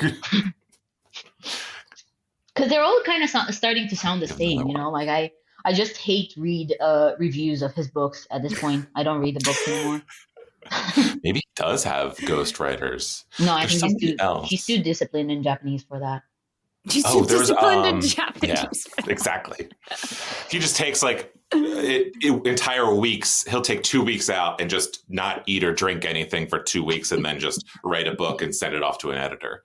Because they're all kind of starting to sound the same, you know? Like I just hate read reviews of his books at this point. I don't read the books anymore. Maybe he does have ghostwriters. No, I There's think somebody he's too disciplined in Japanese for that. He's too disciplined in Japanese. Yeah, exactly. He just takes like entire weeks. He'll take 2 weeks out and just not eat or drink anything for 2 weeks, and then just write a book and send it off to an editor.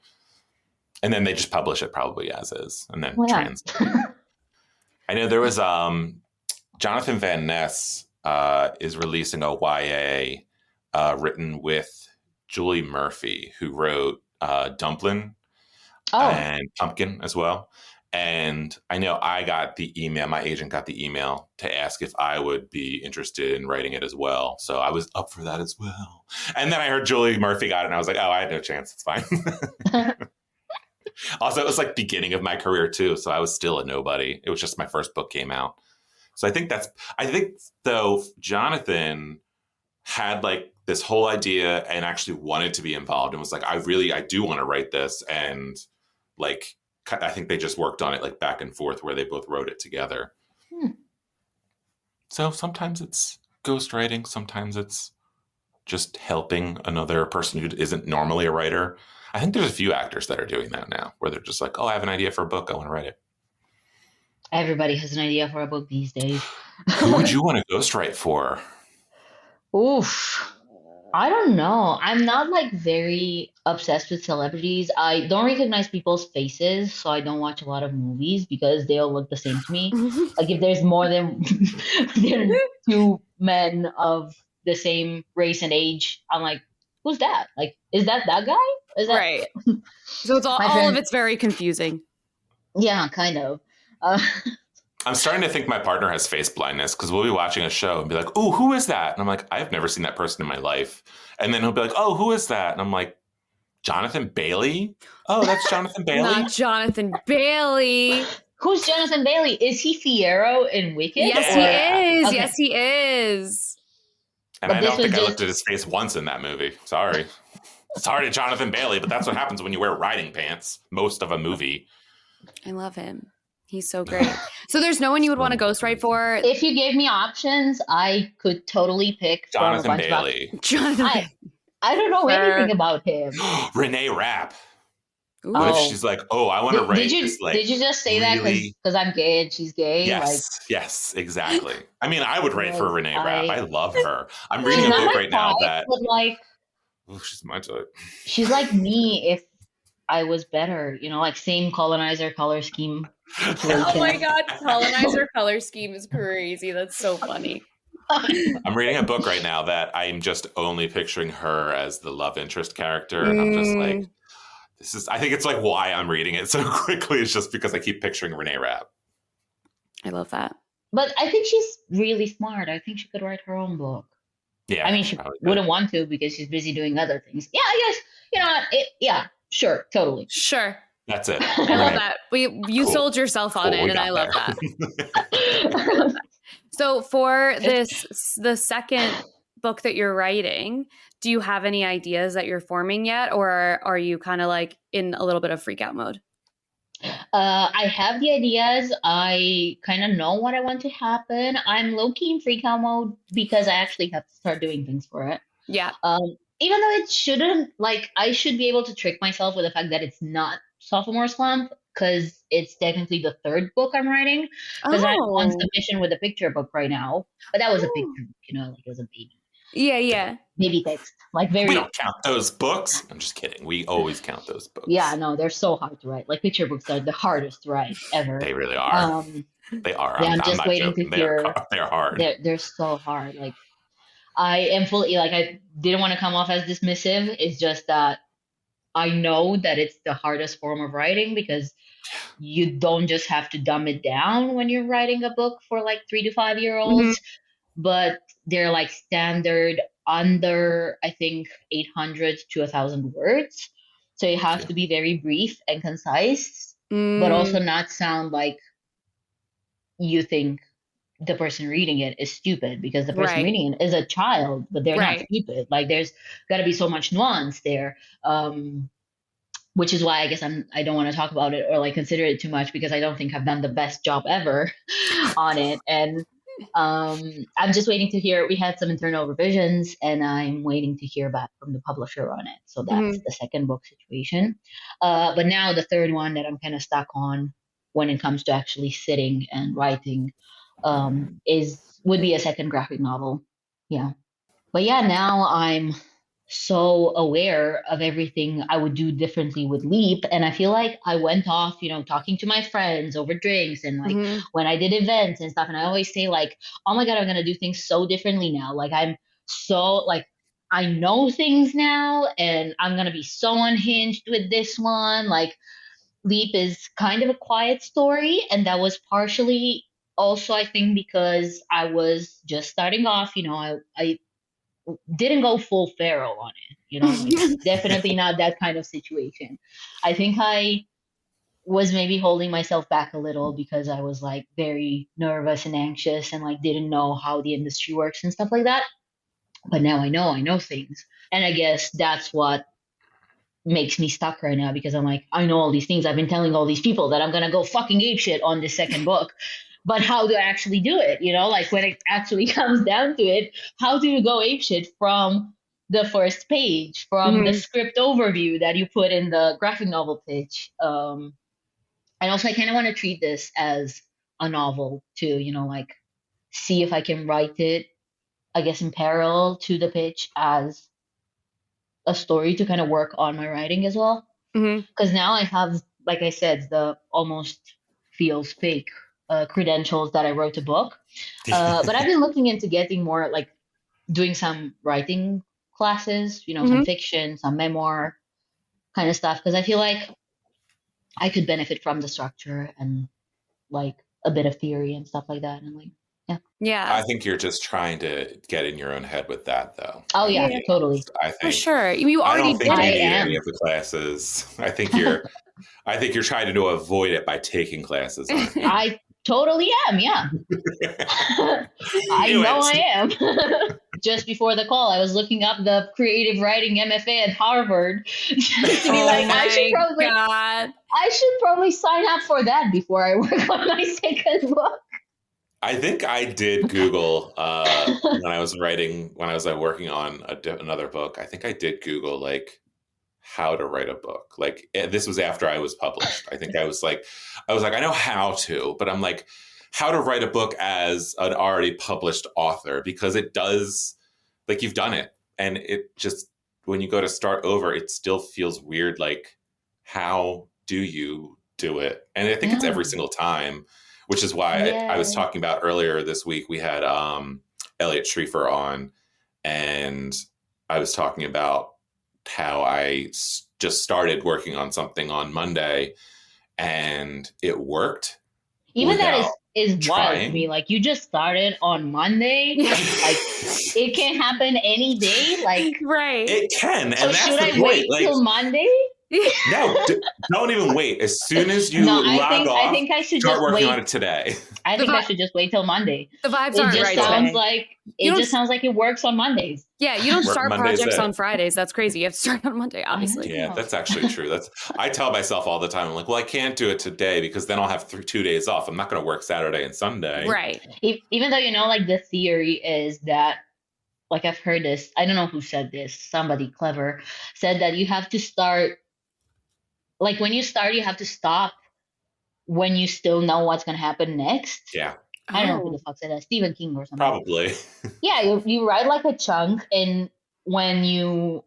And then they just publish it probably as is, and then translate. I know there was Jonathan Van Ness is releasing a YA written with Julie Murphy, who wrote Dumplin' and Pumpkin as well. And I know I got the email, my agent got the email to ask if I would be interested in writing it as well. So I was up for that as well. And then I heard Julie Murphy got it, and I was like, oh, I had no chance. It's fine. Also, it was like beginning of my career too. So I was still a nobody. It was just my first book came out. So I think though Jonathan had like this whole idea and actually wanted to be involved and was like, I do want to write this. And like, I think they just worked on it like back and forth where they both wrote it together. So sometimes it's ghostwriting. Sometimes it's just helping another person who isn't normally a writer. I think there's a few actors that are doing that now where they're just like, oh, I have an idea for a book. I want to write it. Everybody has an idea for a book these days. Who would you want to ghostwrite for? Oof. I don't know. I'm not like very obsessed with celebrities. I don't recognize people's faces, so I don't watch a lot of movies because they all look the same to me. Like if there's more than 2 men of the same race and age, I'm like, who's that? Like, is that guy? Is that right? So it's all of it's very confusing. Yeah, kind of. I'm starting to think my partner has face blindness because we'll be watching a show and be like, oh, who is that? And I'm like, I've never seen that person in my life. And then he'll be like, oh, who is that? And I'm like, Jonathan Bailey? Oh, that's Jonathan Bailey? Not Jonathan Bailey. Who's Jonathan Bailey? Is he Fiyero in Wicked? Yes, he is. Okay. Yes, he is. And I don't think I looked at his face once in that movie. Sorry. Sorry to Jonathan Bailey, but that's what happens when you wear riding pants most of a movie. I love him. He's so great. So there's no one you would want to ghostwrite for? If you gave me options, I could totally pick from a Jonathan bunch Bailey. I don't know anything about him. Renee Rapp. Ooh. What if she's like, oh, I want to write this, like, did you just say really... that because I'm gay and she's gay? Yes, exactly. I mean, I would write for Renee Rapp. I love her. I'm She's reading a not book my right now type, that... but like, she's my type. she's like me if I was better, you know, like same colonizer color scheme situation. Oh my God, colonizer color scheme is crazy. That's so funny. I'm reading a book right now that I'm just only picturing her as the love interest character. And I'm just like, I think it's like why I'm reading it so quickly. It's just because I keep picturing Renee Rapp. I love that. But I think she's really smart. I think she could write her own book. Yeah. I mean, she wouldn't want to because she's busy doing other things. Yeah, I guess, you know, yeah, sure, totally. Sure. That's it. I love that. You sold yourself on it, and I love that. So for the second book that you're writing, do you have any ideas that you're forming yet, or are you kind of like in a little bit of freak out mode? I have the ideas. I kind of know what I want to happen. I'm low-key in freak out mode because I actually have to start doing things for it. Yeah. Even though it shouldn't, like, I should be able to trick myself with the fact that it's not sophomore slump because it's technically the third book I'm writing. Because I'm on submission with a picture book right now. But that was a picture book, you know, like it was a baby. Yeah. Baby text. Like very. We don't count those books. I'm just kidding. We always count those books. Yeah, no, they're so hard to write. Like picture books are the hardest to write ever. They really are. They are. Yeah, I'm just waiting joking. to hear. They're hard. They're so hard. Like I am fully like I didn't want to come off as dismissive. It's just that I know that it's the hardest form of writing because you don't just have to dumb it down when you're writing a book for like 3 to 5 year olds, but they're like standard under, I think, 800 to 1,000 words. So you have to be very brief and concise, but also not sound like you think the person reading it is stupid because the person reading it is a child, but they're not stupid. Like there's got to be so much nuance there. Which is why I guess I don't want to talk about it or like consider it too much because I don't think I've done the best job ever on it. And I'm just waiting to hear. We had some internal revisions and I'm waiting to hear back from the publisher on it. So that's the second book situation. But now the third one that I'm kind of stuck on when it comes to actually sitting and writing would be a second graphic novel. Yeah. But yeah, now I'm so aware of everything I would do differently with Leap. And I feel like I went off, you know, talking to my friends over drinks and like when I did events and stuff. And I always say like, oh my God, I'm going to do things so differently now. Like I'm so like, I know things now and I'm going to be so unhinged with this one. Like Leap is kind of a quiet story. And that was partially also, I think, because I was just starting off, you know, I didn't go full feral on it, you know, like, definitely not that kind of situation. I think I was maybe holding myself back a little because I was like very nervous and anxious and like didn't know how the industry works and stuff like that. But now I know things. And I guess that's what makes me stuck right now because I'm like, I know all these things. I've been telling all these people that I'm going to go fucking apeshit on this second book. But how do I actually do it? You know, like when it actually comes down to it, how do you go apeshit from the first page, from the script overview that you put in the graphic novel pitch? And also, I kind of want to treat this as a novel too, you know, like see if I can write it, I guess, in parallel to the pitch as a story to kind of work on my writing as well. Because now I have, like I said, the almost feels fake credentials that I wrote a book. But I've been looking into getting more, like doing some writing classes, you know, some fiction, some memoir kind of stuff. Because I feel like I could benefit from the structure and like a bit of theory and stuff like that. And like, yeah. I think you're just trying to get in your own head with that, though. Oh yeah, totally. I think for sure. You already I don't think did you it. need any of the classes. I think you're trying to avoid it by taking classes on it. I totally am, yeah. I know I am. just before the call, I was looking up the creative writing MFA at Harvard just to be like, I should probably sign up for that before I work on my second book. I think I did Google when I was working on another book. I think I did Google like how to write a book. Like this was after I was published. I think I was like, I know how to, but I'm like, how to write a book as an already published author, because it does, like, you've done it. And it just, when you go to start over, it still feels weird. Like, how do you do it? And I think it's every single time, which is why I was talking about earlier this week, we had Elliot Schriefer on, and I was talking about how I just started working on something on Monday and it worked. Even that is wild to me. Like, you just started on Monday. Like, it can happen any day. Like, right. It can. So and that's should the I point. wait Like, till Monday? No, don't even wait. As soon as you log off, I think I should start just working wait. on it today. I think I should just wait till Monday. The vibes aren't right today. It just sounds like it works on Mondays. Yeah, you don't start projects on Fridays. That's crazy. You have to start on Monday, obviously. Yeah, that's actually true. I tell myself all the time, I'm like, well, I can't do it today because then I'll have 2 days off. I'm not going to work Saturday and Sunday. Right. Even though, like, the theory is that, like, I've heard this, I don't know who said this, somebody clever said that you have to start, like, when you start, you have to stop when you still know what's going to happen next. Yeah. I don't know who the fuck said that. Stephen King or something. Probably. Yeah, you write like a chunk, and when you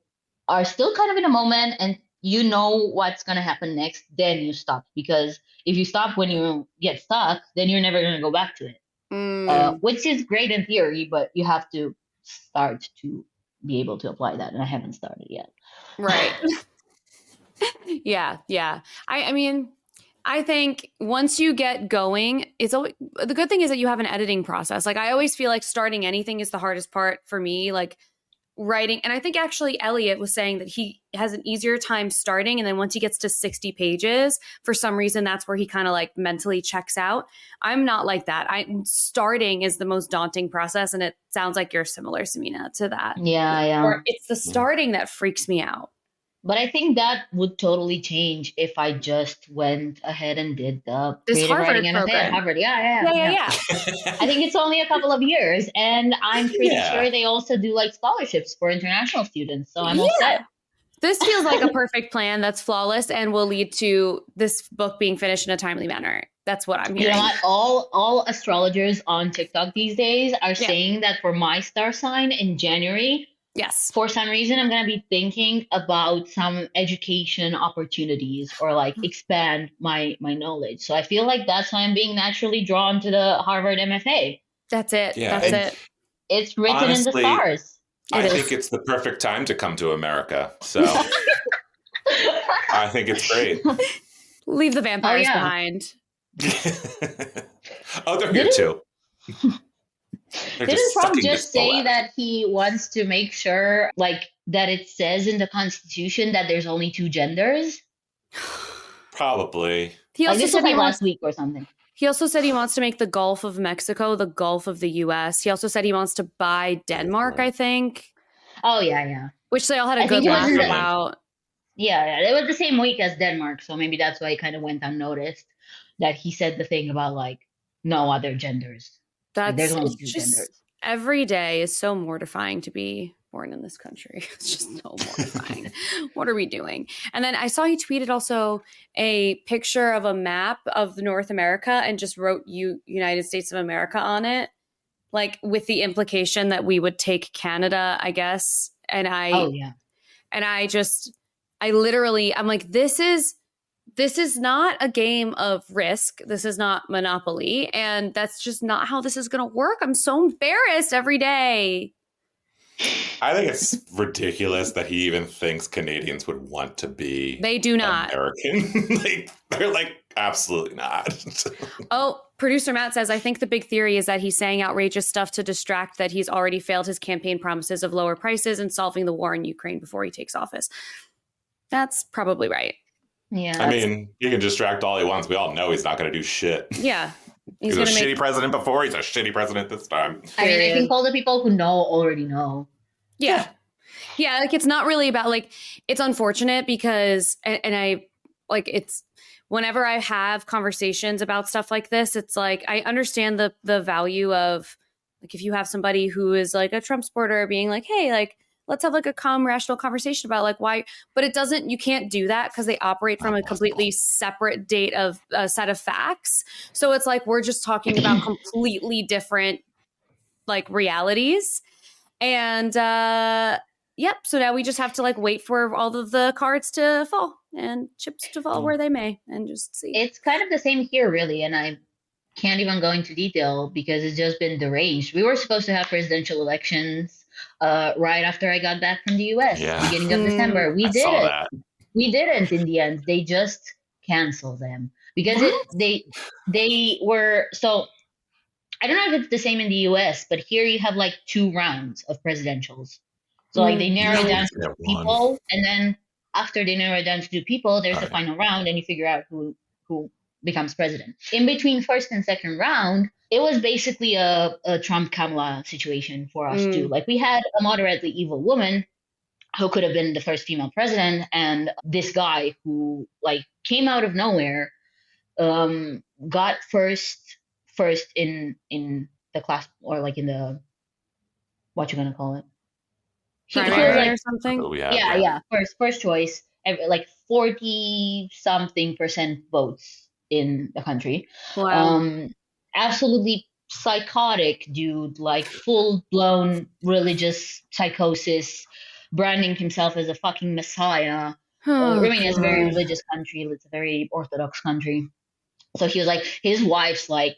are still kind of in a moment and you know what's going to happen next, then you stop. Because if you stop when you get stuck, then you're never going to go back to it. Which is great in theory, but you have to start to be able to apply that. And I haven't started yet. Right. Yeah. I mean, I think once you get going, it's always, the good thing is that you have an editing process. Like, I always feel like starting anything is the hardest part for me, like writing. And I think actually Elliot was saying that he has an easier time starting. And then once he gets to 60 pages, for some reason, that's where he kind of like mentally checks out. I'm not like that. Starting is the most daunting process. And it sounds like you're similar, Simina, to that. Yeah. Or it's the starting that freaks me out. But I think that would totally change if I just went ahead and did the creative Harvard writing program. at Harvard. Yeah. I think it's only a couple of years, and I'm pretty sure they also do like scholarships for international students. So I'm all set. This feels like a perfect plan that's flawless and will lead to this book being finished in a timely manner. That's what I'm hearing. You know what? All astrologers on TikTok these days are saying that for my star sign in January, yes, for some reason, I'm going to be thinking about some education opportunities or like expand my knowledge. So I feel like that's why I'm being naturally drawn to the Harvard MFA. That's it. Yeah, that's it. It's written honestly, in the stars. I think it's the perfect time to come to America. So I think it's great. Leave the vampires behind. Oh, they're here too. Didn't Trump just say that he wants to make sure, like, that it says in the Constitution that there's only 2 genders? Probably. He also said like last week or something. He also said he wants to make the Gulf of Mexico the Gulf of the U.S. He also said he wants to buy Denmark, I think. Oh, yeah. Which they all had a good laugh about. Yeah. It was the same week as Denmark, so maybe that's why it kind of went unnoticed that he said the thing about, like, no other genders. There's only 2 genders. Every day is so mortifying to be born in this country. It's just so mortifying. What are we doing? And then I saw he tweeted also a picture of a map of North America and just wrote United States of America on it, like with the implication that we would take Canada, I guess. And I'm like, this is not a game of Risk. This is not Monopoly. And that's just not how this is going to work. I'm so embarrassed every day. I think it's ridiculous that he even thinks Canadians would want to be They do not. American. They're like, absolutely not. Oh, producer Matt says, I think the big theory is that he's saying outrageous stuff to distract that he's already failed his campaign promises of lower prices and solving the war in Ukraine before he takes office. That's probably right. Yeah. I mean, he can distract all he wants. We all know he's not going to do shit. Yeah. He was a shitty president before. He's a shitty president this time. I mean, I think all the people who know already know. Yeah. Yeah, like it's not really about like it's unfortunate because and I like it's whenever I have conversations about stuff like this, it's like I understand the value of like if you have somebody who is like a Trump supporter being like, hey, like let's have like a calm, rational conversation about like why, but it doesn't, you can't do that because they operate from a completely separate date of a set of facts. So it's like we're just talking about completely different like realities. And yep, so now we just have to like wait for all of the cards to fall and chips to fall where they may and just see. It's kind of the same here, really, and I can't even go into detail because it's just been deranged. We were supposed to have presidential elections right after I got back from the US, beginning of December. We didn't. We didn't in the end. They just canceled them because they were so. I don't know if it's the same in the US, but here you have like 2 rounds of presidentials. So like they narrow it down to 2 people, and then after they narrow it down to 2 people, there's the final round, and you figure out who becomes president. In between first and second round, it was basically a Trump-Kamala situation for us too. Like we had a moderately evil woman who could have been the first female president, and this guy who like came out of nowhere, got first in the class, or like in the what you gonna call it, primary or something. Yeah. First choice, like 40-something% votes in the country. Wow. Absolutely psychotic dude, like full-blown religious psychosis, branding himself as a fucking messiah. Romania is a very religious country. It's a very Orthodox country. So he was like, his wife's like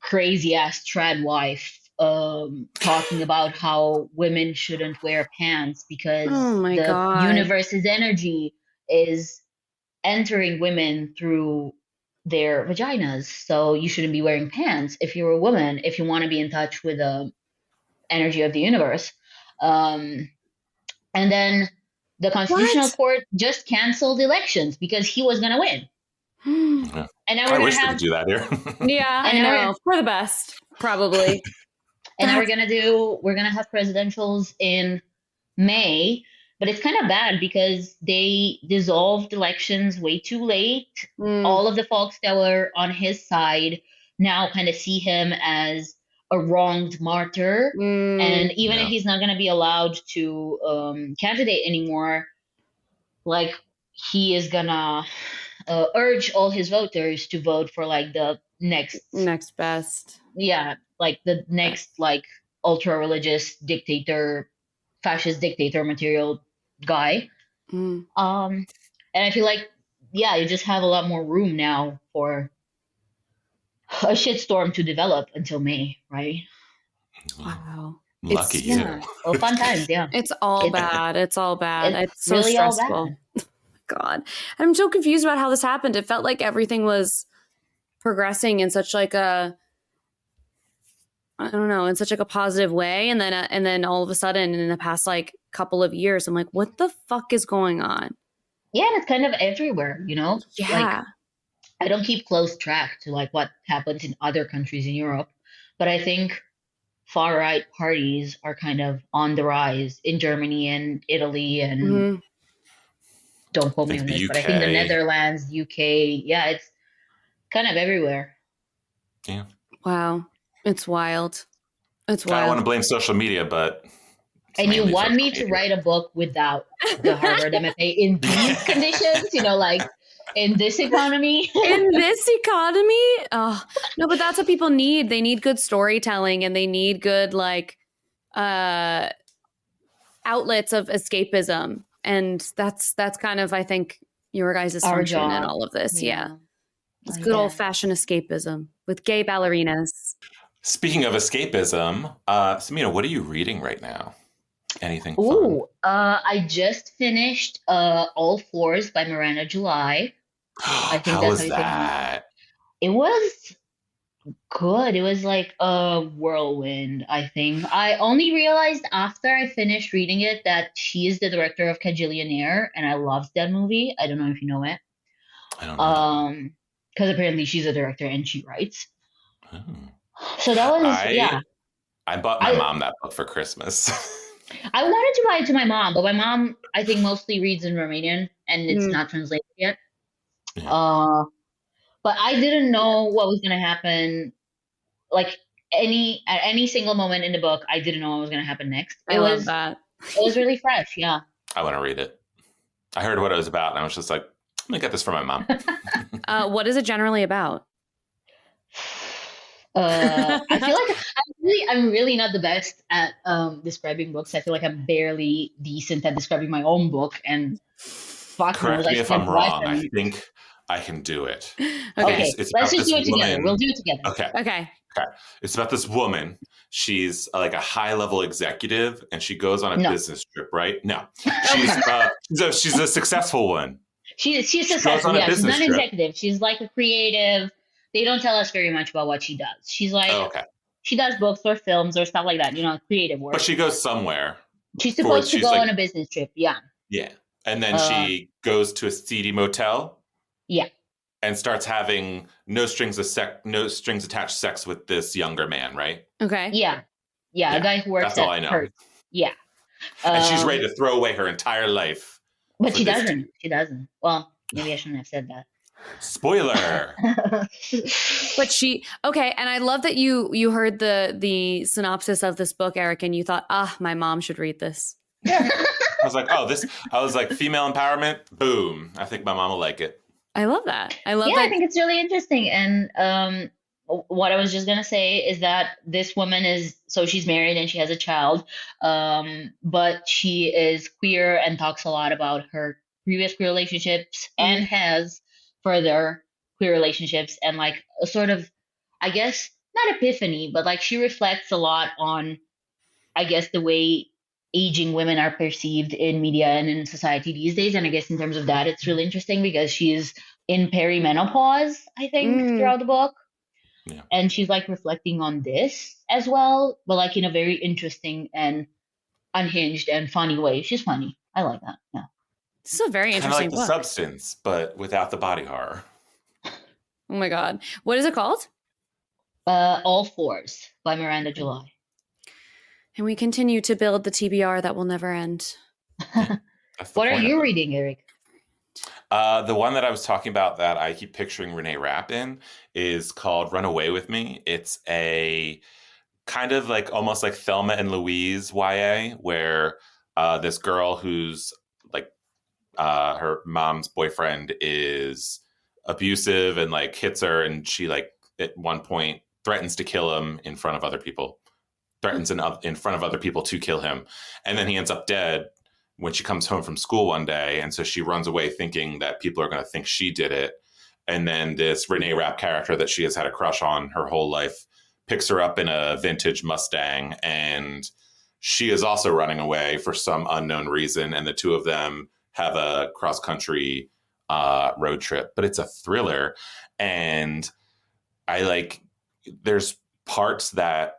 crazy ass trad wife, talking about how women shouldn't wear pants because the universe's energy is entering women through their vaginas. So you shouldn't be wearing pants if you're a woman, if you want to be in touch with the energy of the universe. And then the Constitutional Court just canceled elections because he was going to win. And now I wish we could do that here. Yeah, I know. For the best, probably. And now we're gonna have presidentials in May, but it's kind of bad because they dissolved elections way too late. All of the folks that were on his side now kind of see him as a wronged martyr. And even if he's not going to be allowed to candidate anymore, like he is gonna urge all his voters to vote for like the next best. Yeah, like the next like ultra religious dictator, fascist dictator material guy. And I feel like you just have a lot more room now for a shitstorm to develop until May, right? Wow. Lucky you. Yeah. Oh, fun times, yeah. It's all bad. It's all bad. It's so really stressful. all bad. God. I'm so confused about how this happened. It felt like everything was progressing in such like a, I don't know, in such like a positive way. And then all of a sudden in the past like couple of years, I'm like, what the fuck is going on? Yeah, and it's kind of everywhere, you know? Yeah. Like, I don't keep close track to like what happens in other countries in Europe, but I think far right parties are kind of on the rise in Germany and Italy and don't quote me on this, but I think the Netherlands, UK, it's kind of everywhere. Yeah. Wow. It's wild. It's wild. I don't want to blame social media, but and you want me to write a book without the Harvard MFA in these conditions, you know, like in this economy? In this economy? Oh, no, but that's what people need. They need good storytelling and they need good like outlets of escapism. And that's kind of, I think, your guys' function in all of this. Yeah. It's good old fashioned escapism with gay ballerinas. Speaking of escapism, Simina, what are you reading right now? Anything fun? Ooh, I just finished All Fours by Miranda July. I think How was that? It was good. It was like a whirlwind, I think. I only realized after I finished reading it that she is the director of Cajillionaire, and I loved that movie. I don't know if you know it. I don't know. Because apparently she's a director and she writes. So that was, I bought my mom that book for Christmas. I wanted to buy it to my mom, but my mom, I think, mostly reads in Romanian, and it's not translated yet. But I didn't know what was going to happen. Like at any single moment in the book, I didn't know what was going to happen next. I love that. It was really fresh. Yeah. I want to read it. I heard what it was about, and I was just like, I'm going to get this for my mom. What is it generally about? I feel like I'm really not the best at describing books. I feel like I'm barely decent at describing my own book. And correct me if I'm wrong. I think I can do it. Okay, let's just do it together. We'll do it together. Okay. It's about this woman. She's like a high-level executive, and she goes on a business trip. Right? No, she's a successful one. She's successful. Yeah, she's not an executive. She's like a creative. They don't tell us very much about what she does. She's like, she does books or films or stuff like that, creative work. But she goes somewhere. She's supposed to go on a business trip. Yeah. Yeah. And then she goes to a seedy motel. Yeah. And starts having no strings attached sex with this younger man, right? Okay. Yeah. A guy who works That's all I know. Her. Yeah. And she's ready to throw away her entire life. But she doesn't. She doesn't. Well, maybe I shouldn't have said that. Spoiler. But and I love that you heard the synopsis of this book, Eric, and you thought, my mom should read this. I was like, female empowerment, boom. I think my mom will like it. I love that. I think it's really interesting. And what I was just going to say is that this woman she's married and she has a child, but she is queer and talks a lot about her previous queer relationships and has further queer relationships, and like a sort of, I guess, not epiphany, but like she reflects a lot on, I guess, the way aging women are perceived in media and in society these days. And I guess in terms of that, it's really interesting because she's in perimenopause, I think, throughout the book. Yeah. And she's like reflecting on this as well, but like in a very interesting and unhinged and funny way. She's funny. I like that. Yeah. This is a very interesting book. Kind of like The Substance, but without the body horror. Oh my God. What is it called? All Fours by Miranda July. And we continue to build the TBR that will never end. What are you reading, Eric? The one that I was talking about that I keep picturing Renee Rapp in is called Run Away With Me. It's a kind of like almost like Thelma and Louise YA, where this girl who's like her mom's boyfriend is abusive and like hits her, and she like at one point threatens to kill him in front of other people, in front of other people to kill him, and then he ends up dead when she comes home from school one day. And so she runs away thinking that people are going to think she did it. And then this Renee Rapp character that she has had a crush on her whole life picks her up in a vintage Mustang, and she is also running away for some unknown reason. And the two of them have a cross-country road trip, but it's a thriller. And there's parts that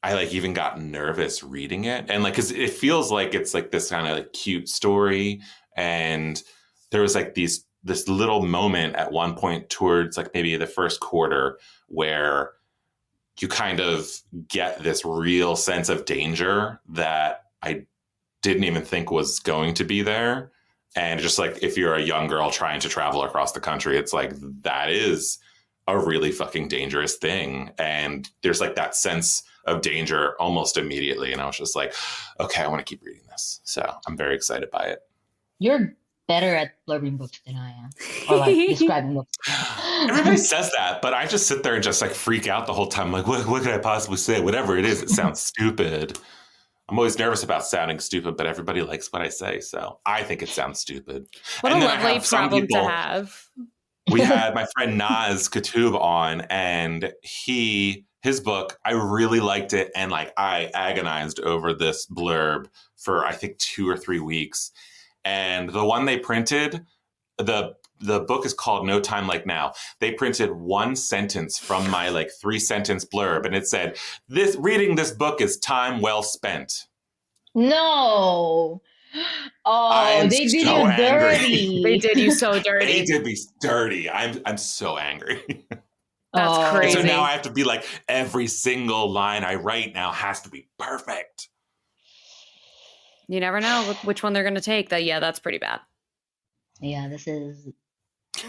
I like even got nervous reading it. And like, cause it feels like it's like this kind of like cute story. And there was like this little moment at one point towards like maybe the first quarter where you kind of get this real sense of danger that I didn't even think was going to be there. And just like, if you're a young girl trying to travel across the country, it's like, that is a really fucking dangerous thing. And there's like that sense of danger almost immediately. And I was just like, okay, I want to keep reading this. So I'm very excited by it. You're better at blurbing books than I am. Or like describing books. Everybody says that, but I just sit there and just like freak out the whole time. Like, what could I possibly say? Whatever it is, it sounds stupid. I'm always nervous about sounding stupid, but everybody likes what I say. So I think it sounds stupid. What a lovely problem to have. We had my friend Naz Katoub on, and his book, I really liked it. And like, I agonized over this blurb for, I think, 2 or 3 weeks. And the one they printed, the book is called No Time Like Now. They printed one sentence from my like 3-sentence blurb, and it said, reading this book is time well spent. No. Oh, they did you dirty. They did you so dirty. They did me dirty. I'm so angry. That's And crazy. so now I have to be like, every single line I write now has to be perfect. You never know which one they're going to take. That's pretty bad. Yeah, this is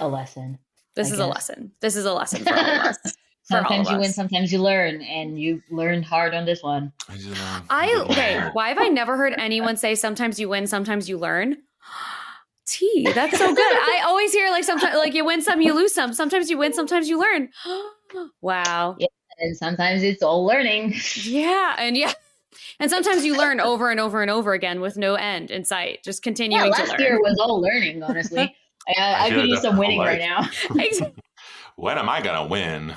a lesson. This is a lesson. This is a lesson for all of us. Sometimes you win, sometimes you learn, and you learned hard on this one. Okay, why have I never heard anyone say sometimes you win, sometimes you learn? T, that's so good. I always hear like sometimes like you win some, you lose some. Sometimes you win, sometimes you learn. Wow. Yeah, and sometimes it's all learning. And sometimes you learn over and over and over again with no end in sight, just continuing to learn. Last year was all learning, honestly. I could use some winning right now. When am I gonna win?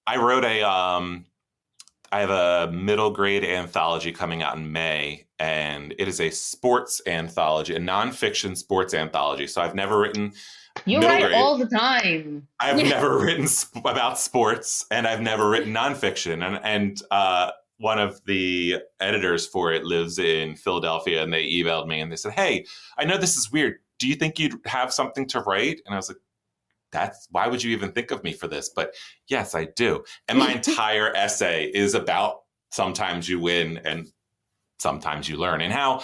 I wrote I have a middle grade anthology coming out in May, and it is a sports anthology, a nonfiction sports anthology. So I've never written. You write all the time. I've never written about sports, and I've never written nonfiction. And one of the editors for it lives in Philadelphia, and they emailed me and they said, "Hey, I know this is weird. Do you think you'd have something to write?" And I was like, why would you even think of me for this? But yes, I do. And my entire essay is about sometimes you win and sometimes you learn, and how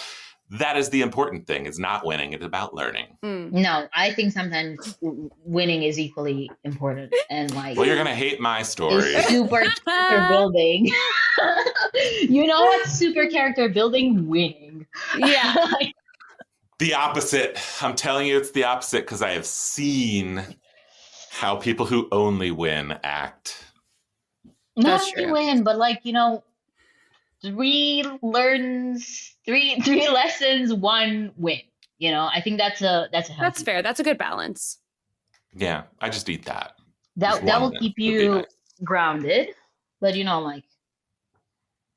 that is the important thing. It's not winning. It's about learning. No, I think sometimes winning is equally important. And like, well, you're going to hate my story. Super character building. You know what's super character building? Winning. Yeah. The opposite. I'm telling you, it's the opposite, because I have seen how people who only win act. Not only win, but like, you know, three lessons, one win. You know, I think that's that's fair. That's a good balance. Yeah, I just eat that. That will keep you grounded. But you know, like,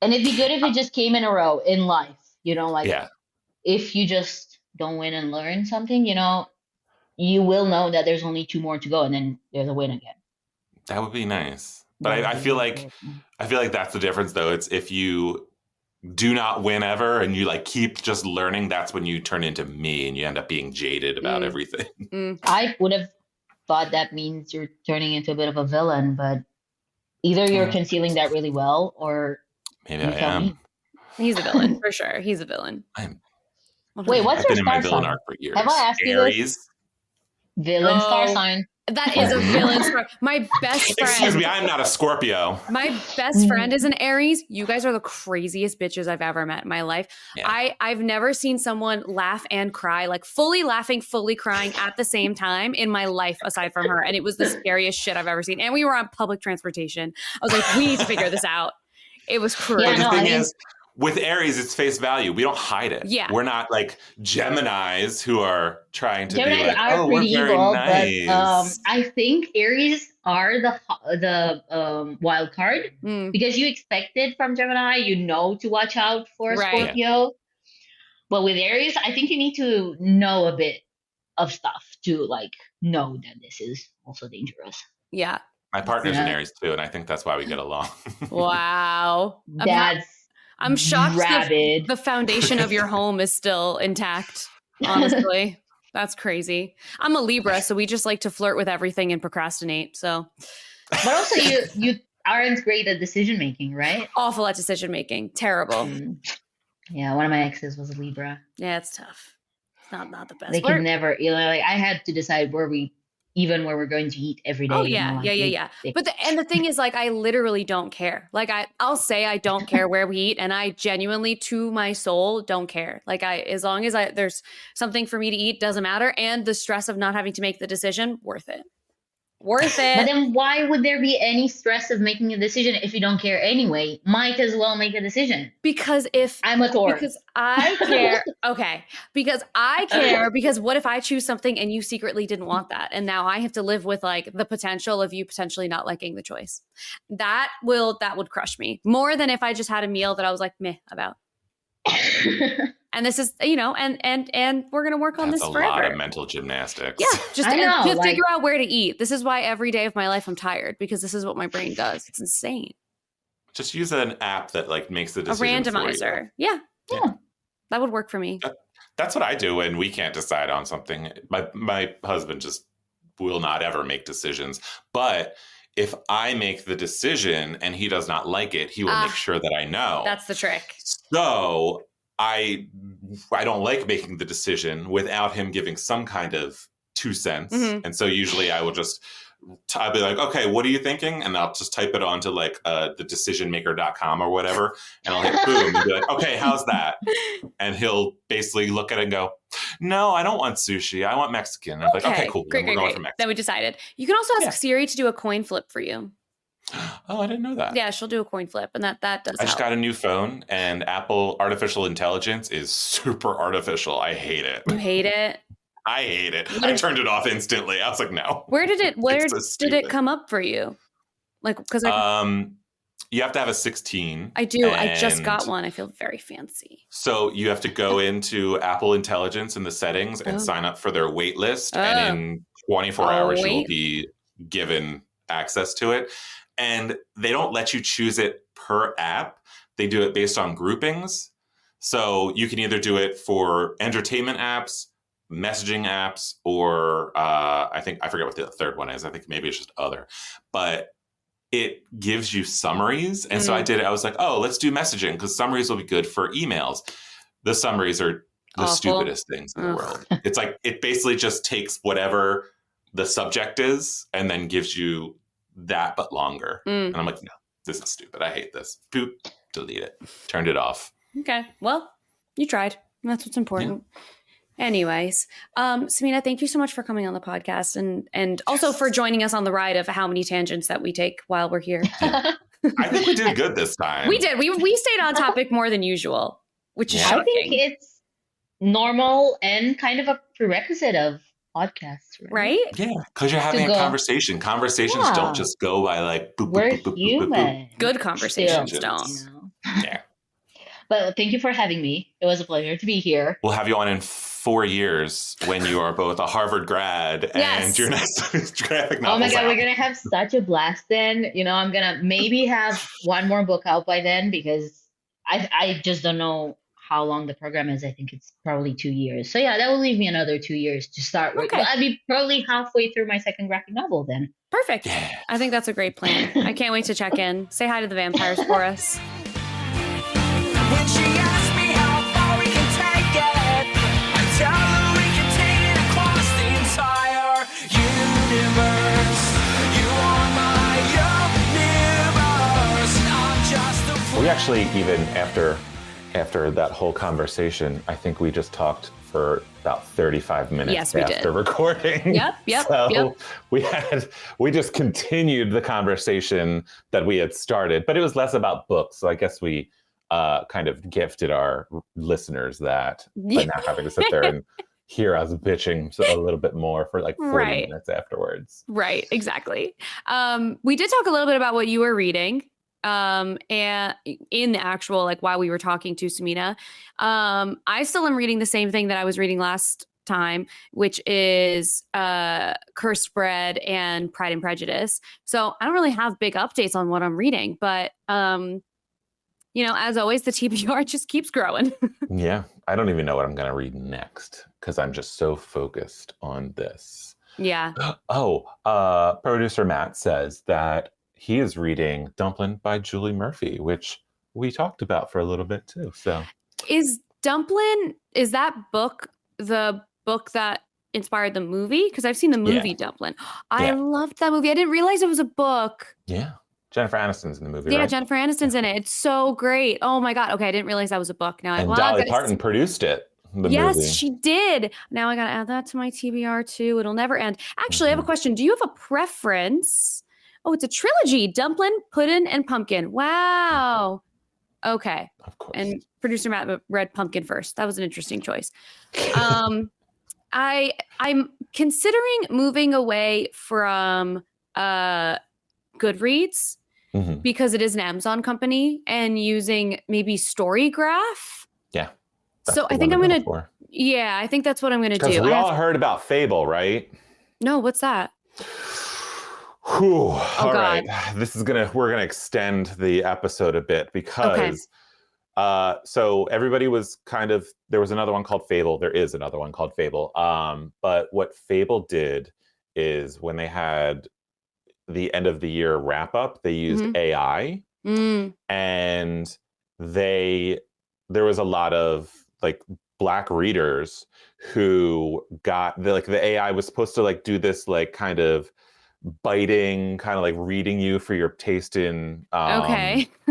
and it'd be good if it just came in a row in life. You know, like, if you just don't win and learn something, you know, you will know that there's only 2 more to go, and then there's a win again. That would be nice. But I feel like that's the difference, though. It's if you do not win ever and you like keep just learning, that's when you turn into me and you end up being jaded about everything. I would have thought that means you're turning into a bit of a villain, but either you're concealing that really well, or maybe I am. He's a villain for sure. He's a villain. Wait, what's your star sign? Arc for years. Have I asked you this? Villain star sign. That is a villain star. My best friend. Excuse me, I'm not a Scorpio. My best friend is an Aries. You guys are the craziest bitches I've ever met in my life. Yeah. I've never seen someone laugh and cry, like fully laughing, fully crying at the same time in my life, aside from her. And it was the scariest shit I've ever seen. And we were on public transportation. I was like, we need to figure this out. It was crazy. But the thing is, with Aries, it's face value. We don't hide it. Yeah. We're not like Geminis who are trying to Geminis be like, are we're pretty very evil, nice. but I think Aries are the wild card because you expect it from Gemini. You know to watch out for Scorpio. Yeah. But with Aries, I think you need to know a bit of stuff to like know that this is also dangerous. Yeah. My partner's an Aries too, and I think that's why we get along. Wow. I'm shocked the foundation of your home is still intact, honestly. That's crazy. I'm a Libra, so we just like to flirt with everything and procrastinate. So, but also you aren't great at decision making, right? Awful at decision making. Terrible. Yeah, one of my exes was a Libra. Yeah, it's tough. It's not the best. They can never, you know, like I had to decide where we're going to eat every day. Oh yeah, yeah. But the thing is, like, I literally don't care. Like, I'll say I don't care where we eat, and I genuinely, to my soul, don't care. Like, as long as there's something for me to eat, doesn't matter. And the stress of not having to make the decision, worth it. Worth it. But then why would there be any stress of making a decision if you don't care anyway? Might as well make a decision. Because if I'm a Taurus. Because I care. Okay. Because I care. Because what if I choose something and you secretly didn't want that? And now I have to live with like the potential of you potentially not liking the choice. That would crush me more than if I just had a meal that I was like meh about. And this is, you know, and we're going to work on this forever. That's a lot of mental gymnastics. Yeah, just figure out where to eat. This is why every day of my life I'm tired, because this is what my brain does. It's insane. Just use an app that like makes the decision. A randomizer. Yeah. That would work for me. That's what I do when we can't decide on something. My husband just will not ever make decisions. But if I make the decision and he does not like it, he will make sure that I know. That's the trick. So I don't like making the decision without him giving some kind of 2 cents. And so usually I will just, I'll be like, okay, what are you thinking? And I'll just type it onto like the decisionmaker.com or whatever. And I'll hit boom and be like, okay, how's that? And he'll basically look at it and go, no, I don't want sushi. I want Mexican. And I'm like, okay, cool. Great. Going for Mexican. Then we decided. You can also ask Siri to do a coin flip for you. Oh, I didn't know that. Yeah, she'll do a coin flip, and that does I just help. got a new phone, and Apple artificial intelligence is super artificial. I hate it. You hate it? I hate it. I turned it off instantly. I was like, no. Where did it so did it come up for you? Like, because you have to have a 16. I do. I just got one. I feel very fancy. So you have to go into Apple Intelligence in the settings and sign up for their wait list. And in 24 hours, you will be given access to it. And they don't let you choose it per app. They do it based on groupings. So you can either do it for entertainment apps, messaging apps, or I forget what the third one is. I think maybe it's just other. But it gives you summaries. And so I did it. I was like, oh, let's do messaging because summaries will be good for emails. The summaries are the stupidest things in the world. It's like, it basically just takes whatever the subject is and then gives you that, but longer. And I'm like, no, this is stupid. I hate this. Boop, delete it. Turned it off. Okay. Well, you tried. That's what's important. Yeah. Anyways, Simina, thank you so much for coming on the podcast and also for joining us on the ride of how many tangents that we take while we're here. I think we did good this time. We did. We stayed on topic more than usual, which is shocking. I think it's normal and kind of a prerequisite of podcasts, right? Yeah, because you're having a conversation. Conversations don't just go by like boop, we're boop, boop, human. Boop, boop, boop. Good conversations don't. Yeah. But thank you for having me. It was a pleasure to be here. We'll have you on in 4 years when you are both a Harvard grad and your next graphic novel. Oh my God, we're going to have such a blast then. You know, I'm going to maybe have one more book out by then because I just don't know how long the program is. I think it's probably 2 years. So yeah, that will leave me another 2 years to start with. Okay. Well, I'll be probably halfway through my second graphic novel then. Perfect. I think that's a great plan. I can't wait to check in. Say hi to the vampires for us. When she asked me how far we can take it, I tell her we can take it across the entire universe. You are my universe. I'm just a We actually, even after that whole conversation, I think we just talked for about 35 minutes after recording. Yep. So we just continued the conversation that we had started, but it was less about books. So I guess we kind of gifted our listeners that by not having to sit there and hear us bitching a little bit more for like 40 minutes afterwards. Right, exactly. We did talk a little bit about what you were reading. And in the actual, like while we were talking to Simina, I still am reading the same thing that I was reading last time, which is Cursed Bread and Pride and Prejudice. So I don't really have big updates on what I'm reading, but as always, the TBR just keeps growing. Yeah, I don't even know what I'm going to read next because I'm just so focused on this. Yeah. Producer Matt says that he is reading Dumplin' by Julie Murphy, which we talked about for a little bit too. So, is that book the book that inspired the movie? Because I've seen the movie Dumplin'. I loved that movie. I didn't realize it was a book. Yeah. Jennifer Aniston's in the movie, right? Yeah, Jennifer Aniston's in it. It's so great. Oh my God. Okay, I didn't realize that was a book. Now Dolly Parton produced it. Yes, movie. she did. Now I got to add that to my TBR too. It'll never end. Actually, I have a question. Do you have a preference? Oh, it's a trilogy. Dumplin', Puddin', and Pumpkin. Wow. Okay. Of course. And producer Matt read Pumpkin first. That was an interesting choice. I'm considering moving away from Goodreads because it is an Amazon company and using maybe Storygraph. Yeah. So I think I'm going to, I think that's what I'm going to do. Because we all heard about Fable, right? No, what's that? Whew. All right. We're gonna extend the episode a bit because so everybody was there was another one called Fable. There is another one called Fable. But what Fable did is when they had the end of the year wrap up, they used AI, and there was a lot of like Black readers who got the AI was supposed to like do this like kind of biting, kind of like reading you for your taste in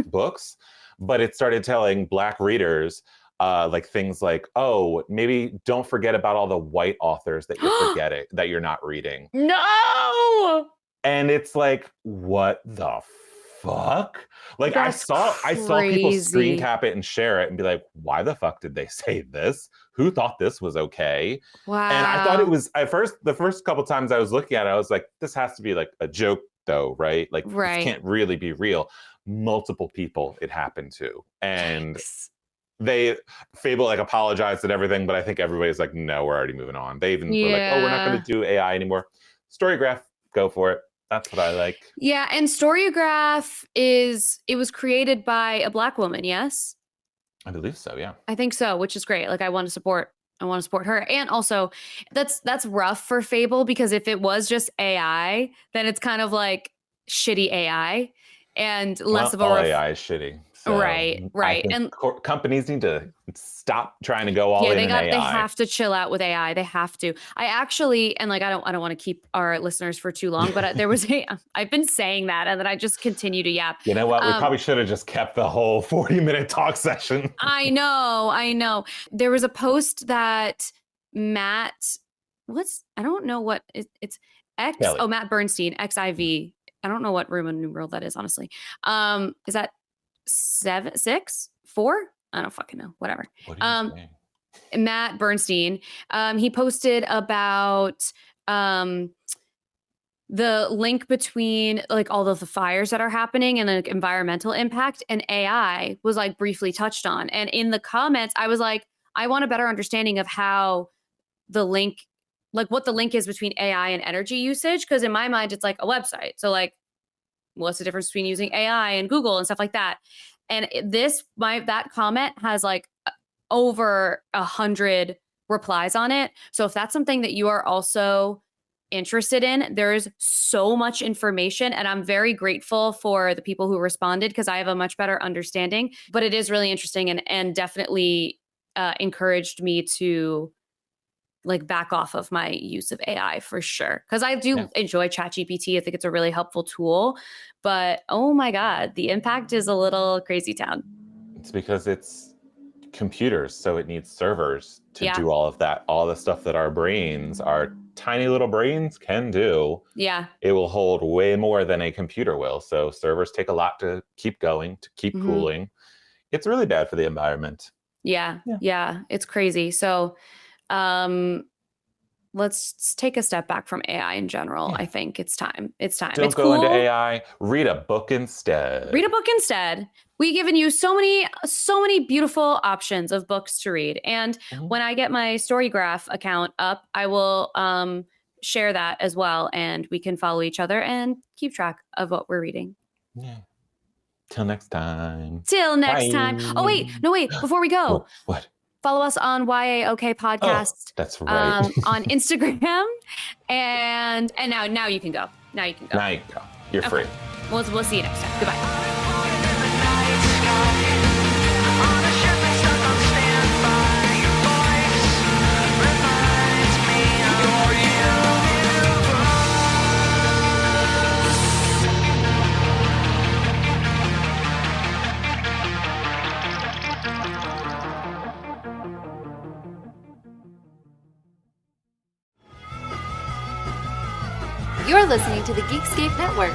books, but it started telling Black readers like things like, oh, maybe don't forget about all the white authors that you're forgetting, that you're not reading. No! And it's like, what the fuck? Like That's I saw people screen crazy. cap it and share it and be like, why the fuck did they say this? Who thought this was okay? Wow. And I thought it was the first couple times I was looking at it, I was like, this has to be like a joke though, right? Like this can't really be real. Multiple people it happened to. And Fable like apologized and everything, but I think everybody's like, no, we're already moving on. They even were like, oh, we're not going to do AI anymore. Storygraph, go for it. That's what I like. Yeah, and Storygraph it was created by a Black woman, yes? I believe so, yeah. I think so, which is great. Like I want to support her. And also that's rough for Fable, because if it was just AI, then it's kind of like shitty AI and less of a all AI is shitty. So right. And companies need to stop trying to go all in AI. They have to chill out with AI. They have to. I actually, and like I don't want to keep our listeners for too long, but there was I've been saying that, and then I just continue to yap. You know what? We probably should have just kept the whole 40-minute talk session. I know. There was a post that Matt, I don't know what it's X. Kelly. Oh, Matt Bernstein, XIV. I don't know what Roman numeral that is, honestly. Is that 7, 6, 4? I don't fucking know. Whatever. What are you saying? Matt Bernstein. He posted about the link between like all of the fires that are happening and like environmental impact, and AI was like briefly touched on. And in the comments, I was like, I want a better understanding of how the link, like what the link is between AI and energy usage. Because in my mind, it's like a website. So like, what's the difference between using AI and Google and stuff like that? And that comment has like over 100 replies on it. So if that's something that you are also interested in, there is so much information, and I'm very grateful for the people who responded because I have a much better understanding. But it is really interesting and definitely encouraged me to like back off of my use of AI for sure. Because I do enjoy ChatGPT. I think it's a really helpful tool. But oh my God, the impact is a little crazy town. It's because it's computers, so it needs servers to do all of that. All the stuff that our tiny little brains can do. Yeah. It will hold way more than a computer will. So servers take a lot to keep going, to keep cooling. It's really bad for the environment. Yeah. It's crazy. So let's take a step back from AI in general. I think it's time. Don't go into AI. Read a book instead. We've given you so many beautiful options of books to read. And when I get my Storygraph account up, I will share that as well. And we can follow each other and keep track of what we're reading. Yeah. Till next time. Time. Oh, wait. Before we go. What? Follow us on YAOK Podcast. That's right. On Instagram. And now you can go. Now you can go. You're free. We'll see you next time. Goodbye. You're listening to the Geekscape Network.